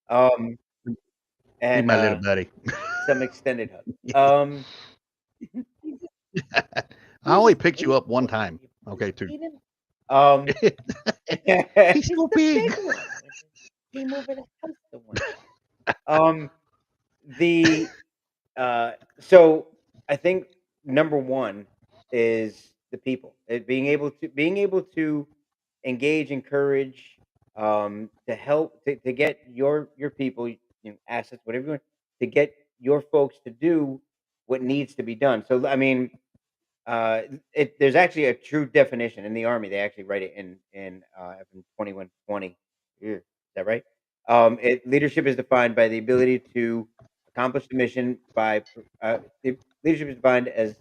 Um, He's and my little buddy. some extended hugs. I He's only just picked you up one 8 foot. time. You Okay, two. seen him? Um, He's he's so the big big. one. Came over the house the one time. The so I think number one is the people. Being able to engage, encourage, to help to get your people, assets, whatever you want, to get your folks to do what needs to be done. So I mean, there's actually a true definition in the army. They actually write it in 2120. Is that right? Leadership is defined by the ability to accomplish the mission leadership is defined as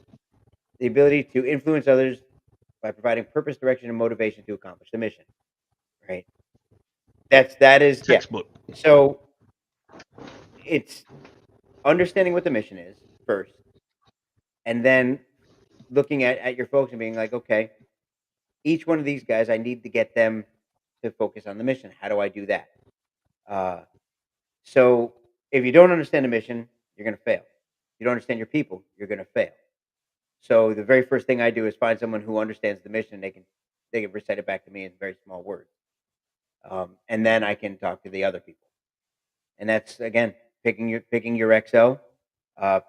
the ability to influence others by providing purpose, direction, and motivation to accomplish the mission. Right. That is yeah. Textbook. So it's understanding what the mission is first, and then looking at your folks and being like, okay, each one of these guys, I need to get them to focus on the mission. How do I do that? Uh, so if you don't understand the mission, you're going to fail. You don't understand your people, you're going to fail. So the very first thing I do is find someone who understands the mission. They can recite it back to me in very small words, and then I can talk to the other people. And that's again picking your XO,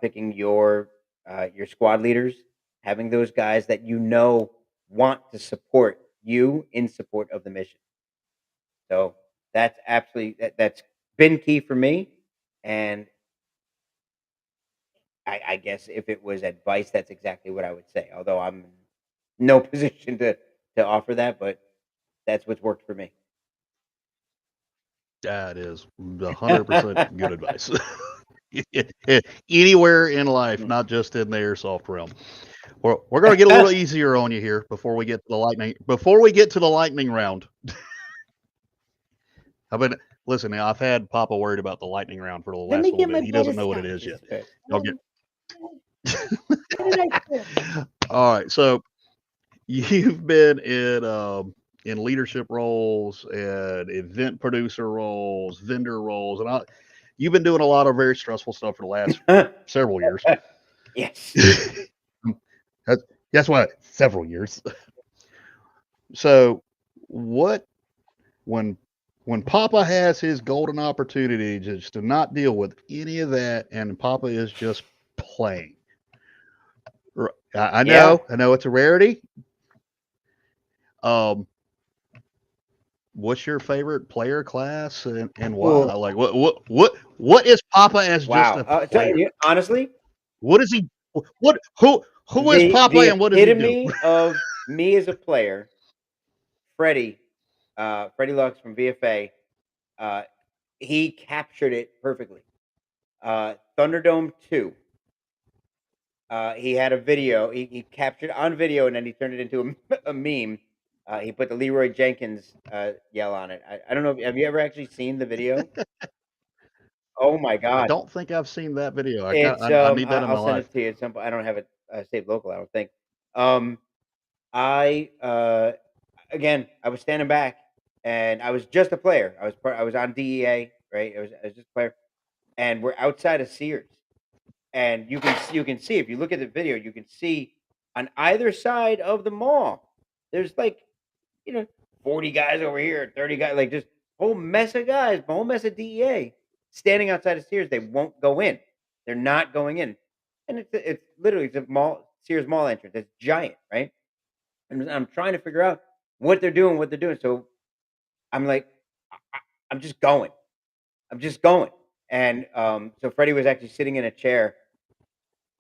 picking your squad leaders, having those guys that want to support you in support of the mission. So that's been key for me. And I guess if it was advice, that's exactly what I would say. Although I'm in no position to offer that, but that's what's worked for me. That is 100% good advice. Anywhere in life, Mm. not just in the airsoft realm. We're going to get a little easier on you here before we get to the lightning. Before we get to the lightning round, listen. Now, I've had Papa worried about the lightning round for the Let me last little get my bit. He doesn't know what it butterscotch. is yet. Y'all get. What did I do? All right, so you've been in leadership roles and event producer roles, vendor roles, and you've been doing a lot of very stressful stuff for the last several years. Yes. That's what, several years. So, what when Papa has his golden opportunity just to not deal with any of that, and Papa is just playing. I Yeah. know it's a rarity. Um, what's your favorite player class and why? Well, Like what is Papa as just wow. a player? Honestly, What is he? Who is the Papa the and what does he do? epitome of me as a player Freddie, Freddie Lux from VFA, uh, he captured it perfectly. Thunderdome 2. He had a video. He captured on video, and then he turned it into a meme. He put the Leroy Jenkins yell on it. I don't know. Have you ever actually seen the video? Oh my I god! don't think I've seen that video. It's I need that in I'll my send life. it to you at some point. I don't have it saved local. I don't think. Um, I again, I was standing back, and I was just a player. I was on DEA, right? I was just a player, and we're outside of Sears, and you can see if you look at the video, you can see on either side of the mall, there's like, you know, 40 guys over here, 30 guys, like just whole mess of guys, a whole mess of DEA standing outside of Sears. They won't go in. They're not going in, and it's literally it's a mall Sears mall entrance. It's giant, right? And I'm trying to figure out what they're doing. So I'm like, I'm just going. I'm just going. And so Freddie was actually sitting in a chair,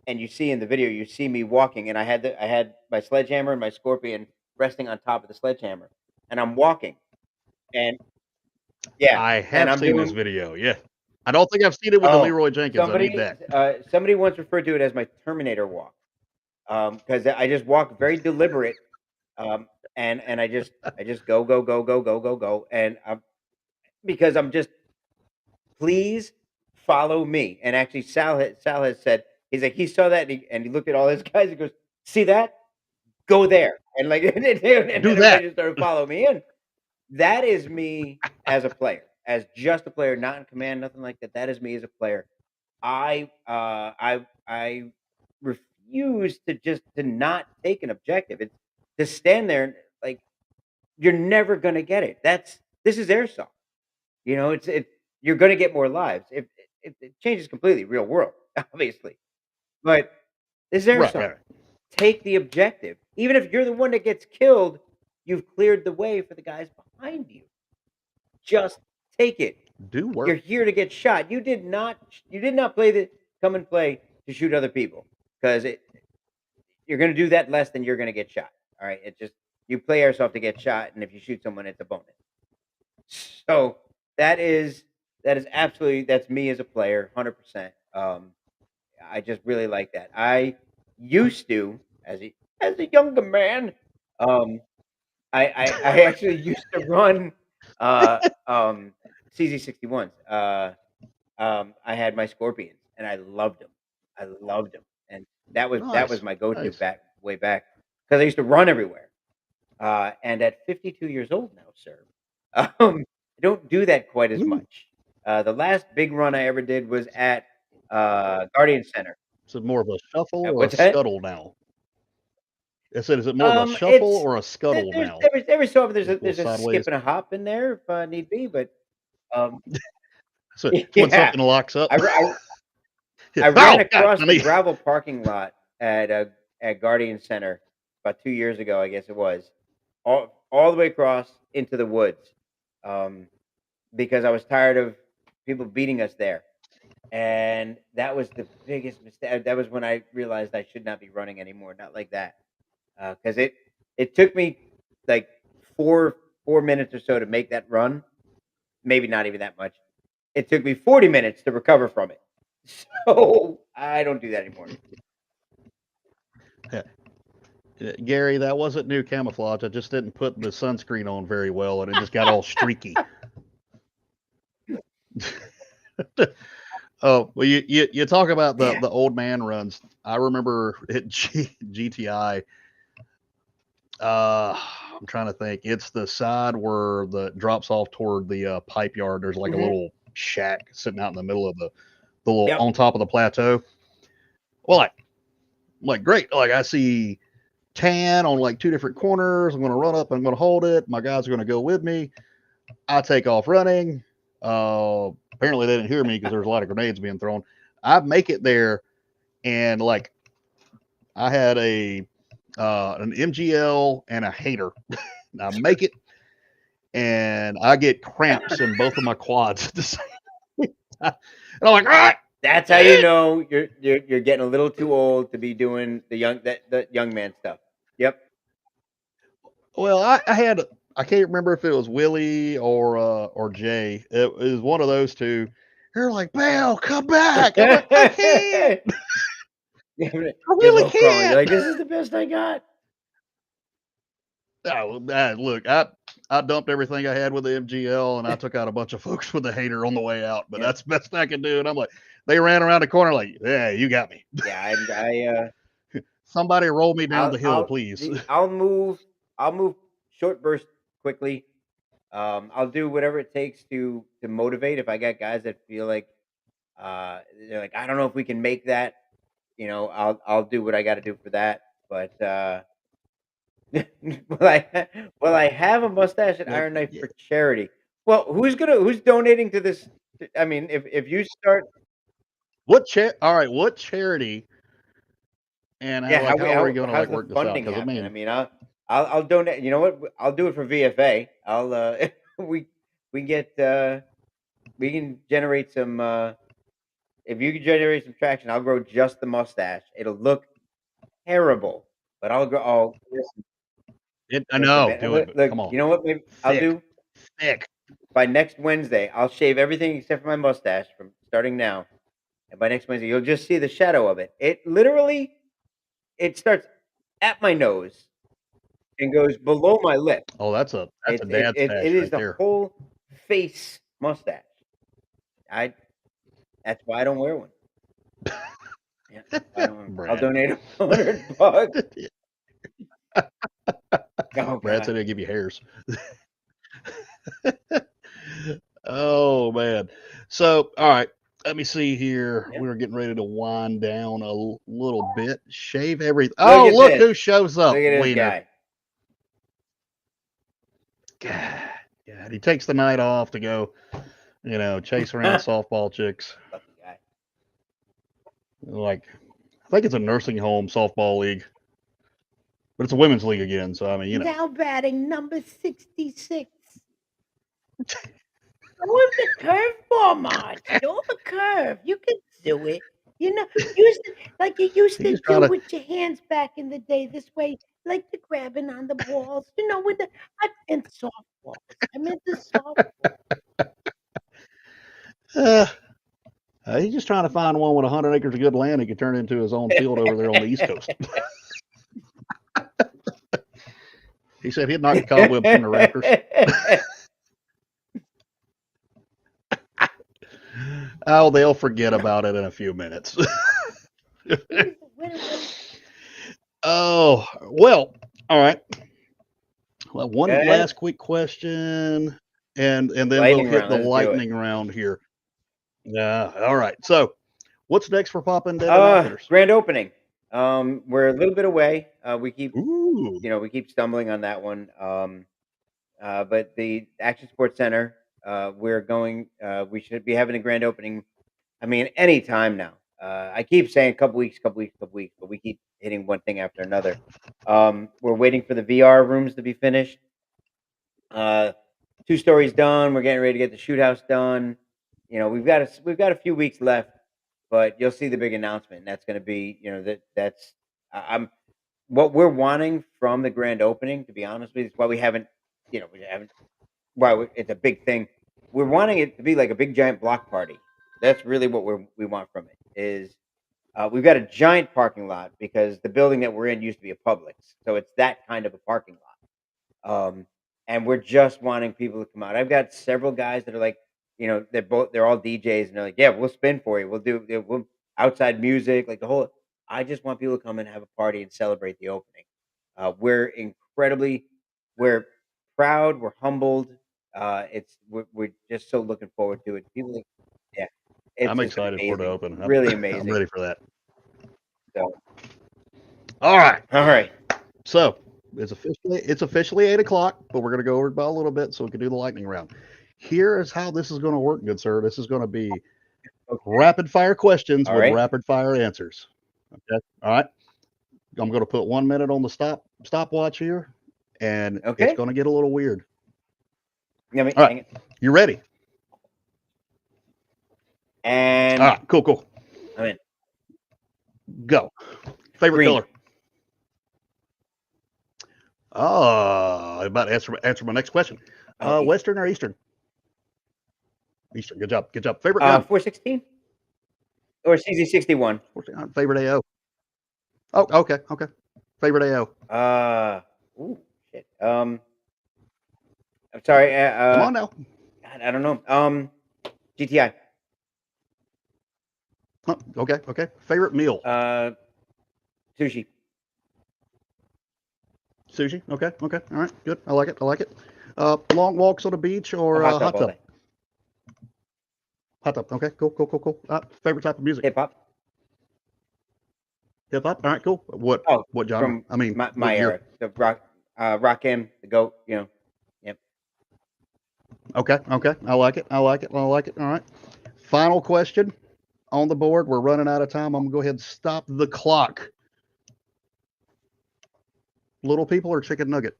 and you see in the video, you see me walking, and I had my sledgehammer and my scorpion resting on top of the sledgehammer, and I'm walking, and yeah, I and have I'm seen this doing video, yeah. I don't think I've seen it with the oh Leroy Jenkins, I need that. somebody once referred to it as my Terminator walk, because I just walk very deliberate, um, and I just go go go go go go go, and because I'm just please follow me. And actually, Sal has said he's like he saw that and he looked at all his guys. He goes, "See that? Go there." And like and Do everybody that. just started following me in. That is me as a player, as just a player, not in command, nothing like that. That is me as a player. I refuse to just to not take an objective. It's to stand there and like you're never gonna get it. This is airsoft. You know, it's you're gonna get more lives. If it changes completely real world, obviously. But this is Right, airsoft. right. Take the objective. Even if you're the one that gets killed, you've cleared the way for the guys behind you. Just take it. Do You're work. here to get shot. You did not play the come and play to shoot other people because you're gonna do that less than you're gonna get shot. All right. It just you play airsoft to get shot, and if you shoot someone, it's a bonus. So that is that is absolutely that's me as a player, 100%. I just really like that. I used to, as a younger man, um, I actually used to run uh, CZ61s. I had my Scorpions, and I loved them. I loved them, and that was Nice, my go-to nice. back way back because I used to run everywhere. And at 52 years old now, sir, I don't do that quite as Mm. much. The last big run I ever did was at Guardian Center. Is it more of a shuffle or a What's that? scuttle now? I said, is it more of a shuffle It's or a scuttle there's now? every so often Just go there's a skip sideways? and a hop in there if need be, but um, So it's when yeah, something locks up. I, ra- I Yeah. I ran Oh, God, across my the knee. gravel parking lot at Guardian Center about 2 years ago, I guess it was, all the way across into the woods, um, because I was tired of people beating us there, and that was the biggest mistake. That was when I realized I should not be running anymore, not like that, because it took me like four minutes or so to make that run, maybe not even that much. It took me 40 minutes to recover from it. So I don't do that anymore. Yeah. Gary, that wasn't new camouflage. I just didn't put the sunscreen on very well, and it just got all streaky. Oh, well, you talk about Yeah. the old man runs. I remember at GTI. I'm trying to think. It's the side where the drops off toward the pipe yard. There's like a Mhm. little shack sitting out in the middle of the little Yep. on top of the plateau. Well, like great. Like I see tan on like two different corners. I'm going to run up. I'm going to hold it. My guys are going to go with me. I take off running. Apparently they didn't hear me because there's a lot of grenades being thrown. I make it there, and like I had an MGL and a hater. I make it, and I get cramps in both of my quads at the same time. And I'm like, all right. That's how you know you're getting a little too old to be doing the young man stuff. Yep. Well, I had I can't remember if it was Willie or Jay. It was one of those two. They're like, Bell, come back. I'm like, I can't. Give it I a really little crawl. You're can't. like, this is the best I got. Oh, look, I dumped everything I had with the MGL and I took out a bunch of folks with the hater on the way out, but Yeah. that's the best I could do. And I'm like, they ran around the corner like, yeah, you got me. Yeah, Somebody roll me down the hill, I'll please. I'll move short burst quickly. I'll do whatever it takes to motivate. If I got guys that feel like they're like, I don't know if we can make that, I'll do what I got to do for that. But will I have a mustache and Like, Iron Knife yeah. for charity? Well, who's donating to this? I mean, if you start, All right, what charity and yeah, how are we going to how's like the work this out? funding Because I happen? I mean, mean, I'll donate. You know what? I'll do it for VFA. We we get we can generate some. If you can generate some traction, I'll grow just the mustache. It'll look terrible, but I'll grow. Oh, I listen, know, man. do it, Look, but look, come on, you know what? Maybe I'll thick, do thick. by next Wednesday. I'll shave everything except for my mustache from starting now, and by next Wednesday, you'll just see the shadow of it. It literally it starts at my nose and goes below my lip. Oh, that's a dad It stash is right the there. whole face mustache. I That's why I don't wear one. Yeah, that's why I don't wear 'em. I'll Brad. donate $100. Oh Brad god. said he'll give you hairs. Oh man. So, all right. Let me see here. Yeah. We were getting ready to wind down a little bit. Shave everything. Look Oh, at look this. who shows Look up. at this Weiner. guy. God, he takes the night off to go, chase around softball chicks. Lucky guy. Like, I think it's a nursing home softball league, but it's a women's league again. So I mean, Now batting number 66. Throw him the curveball, Marge. Throw him a curve. You can do it. Use it like you used he's to trying do to. with your hands back in the day. This way, like the grabbing on the balls. I meant softballs. I meant the softball. Uh, he's just trying to find one with 100 acres of good land he could turn into his own field over there on the East Coast. He said he'd knock the cobwebs from the rafters. Oh, they'll forget about it in a few minutes. Oh, well, all right. Well, one Good. last quick question, and then we'll Lightning hit round. the Let's do it. lightning round here. Yeah, all right. So, what's next for Papa and Dead Outfitters? Grand opening. We're a little bit away. We keep Ooh, we keep stumbling on that one. But the Action Sports Center, we're going. We should be having a grand opening. I mean, any time now. I keep saying couple weeks, but we keep hitting one thing after another. We're waiting for the VR rooms to be finished. 2 stories done. We're getting ready to get the shoot house done. We've got a few weeks left, but you'll see the big announcement. And that's going to be that's I'm what we're wanting from the grand opening. To be honest with you, is why we haven't it's a big thing. We're wanting it to be like a big giant block party. That's really what we want from it. Is we've got a giant parking lot because the building that we're in used to be a Publix, so it's that kind of a parking lot. And we're just wanting people to come out. I've got several guys that are like, they're all DJs and they're like, yeah, we'll spin for you. We'll outside music, like the whole. I just want people to come and have a party and celebrate the opening. We're proud, we're humbled. We're just so looking forward to it. Yeah, it's I'm just excited for it to amazing, open. really I'm amazing. ready for that. So, All right. all right, So it's officially 8 o'clock, but we're going to go over it by a little bit so we can do the lightning round. Here is how this is going to work, good sir. This is going to be okay, rapid fire questions all with right, rapid fire answers. Okay. All right. I'm going to put 1 minute on the stopwatch here, and it's okay. going to get a little weird. Let me All hang right. it. You ready? And All right. Cool. I'm in. Go. Favorite Green. color? I'm about to answer my next question. Oh, Western or Eastern? Eastern. Good job. Good job. Favorite gun? 416 or CZ61. Favorite AO? Oh, okay. Okay. Favorite AO? Ooh, shit. I'm sorry. Come on now. God, I don't know. GTI. Oh, okay. Okay. Favorite meal? Sushi. Sushi. Okay. Okay. All right. Good. I like it. I like it. Long walks on the beach or Hot hot tub all tub? day. Hot tub. Okay. Cool. Cool. Cool. Cool. Favorite type of music? Hip hop. Hip hop. All right. Cool. What Oh, genre? from I mean, my what year? era. The rock, Rakim, the goat. You know. Yep. Okay. Okay. I like it. I like it. I like it. All right. Final question on the board. We're running out of time. I'm gonna go ahead and stop the clock. Little people or chicken nugget?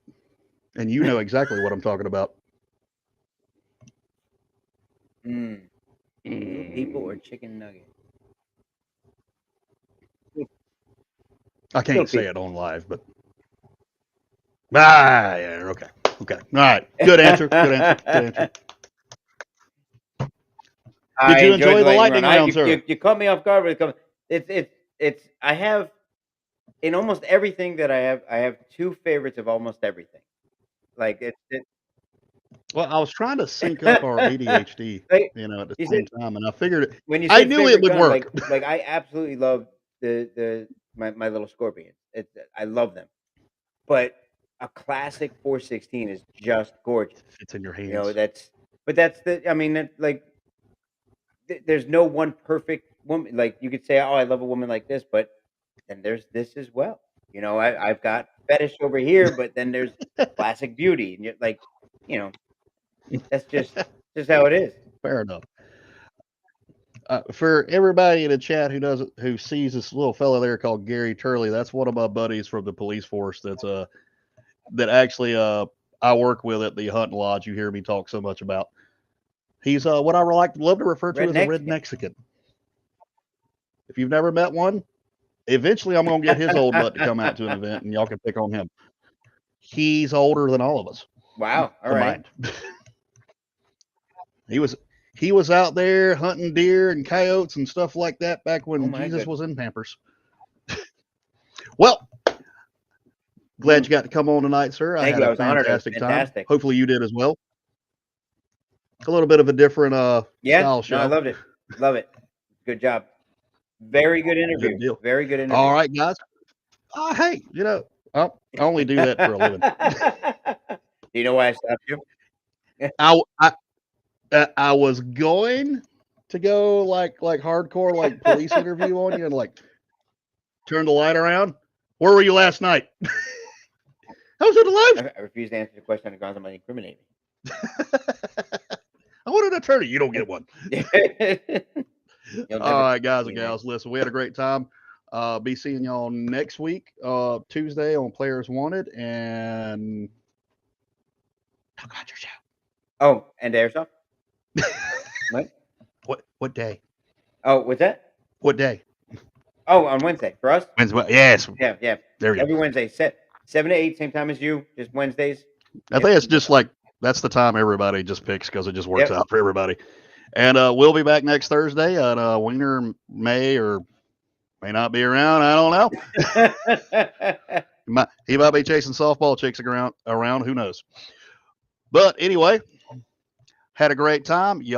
And you know exactly what I'm talking about. Little people or chicken nugget? I Little can't say people. it on live, but yeah, okay. Okay. All right. Good answer. Good answer. Good answer. I Did you enjoyed enjoy the lightning round. round, sir? You caught me off guard with it. It's. I have in almost everything that I have two favorites of almost everything. Like it. Well, I was trying to sync up our ADHD, Like at the you same said, time, and I figured when you I said knew it favorite would gun, work. like I absolutely love my little scorpions. I love them, but a classic 416 is just gorgeous. It's in your You know hands. that's I mean there's no one perfect woman. Like you could say, oh, I love a woman like this, but then there's this as well. You know, I've got fetish over here, but then there's classic beauty, and you're like, you know, that's just how it is. Fair enough. For everybody in the chat who sees this little fella there called Gary Turley, that's one of my buddies from the police force. That actually I work with at the hunting lodge. You hear me talk so much about. He's what I love to refer to as a red Mexican. If you've never met one, eventually I'm gonna get his old butt to come out to an event, and y'all can pick on him. He's older than all of us. Wow. All right. Combined. He was out there hunting deer and coyotes and stuff like that back when Jesus was in Pampers. Well, glad you got to come on tonight, sir. Thank you. I was fantastic honored. Fantastic. time. Hopefully you did as well. A little bit of a different style show. No, I loved it. Love it. Good job. Very good interview. Good deal. Very good interview. All right, guys. Hey, I only do that for a living. Do you know why I stopped you? I was going to go like hardcore like police interview on you and like turn the light around. Where were you last night? I was in the live. I refuse to answer the question on the grounds of incriminating me. I wanted an attorney. You don't get one. All right, guys and gals. Listen, we had a great time. Be seeing y'all next week, Tuesday on Players Wanted, and talk about your show. Oh, and Airsoft. What day? Oh, what's that? What day? Oh, on Wednesday for us. Wednesday. Yes. Yeah. There we go. Every Wednesday, 7 to 8, same time as you. Just Wednesdays. I think it's just like that's the time everybody just picks because it just works out for everybody. And we'll be back next Thursday. And Weiner may or may not be around. I don't know. He might be chasing softball chicks around. Who knows? But anyway, had a great time. Y'all.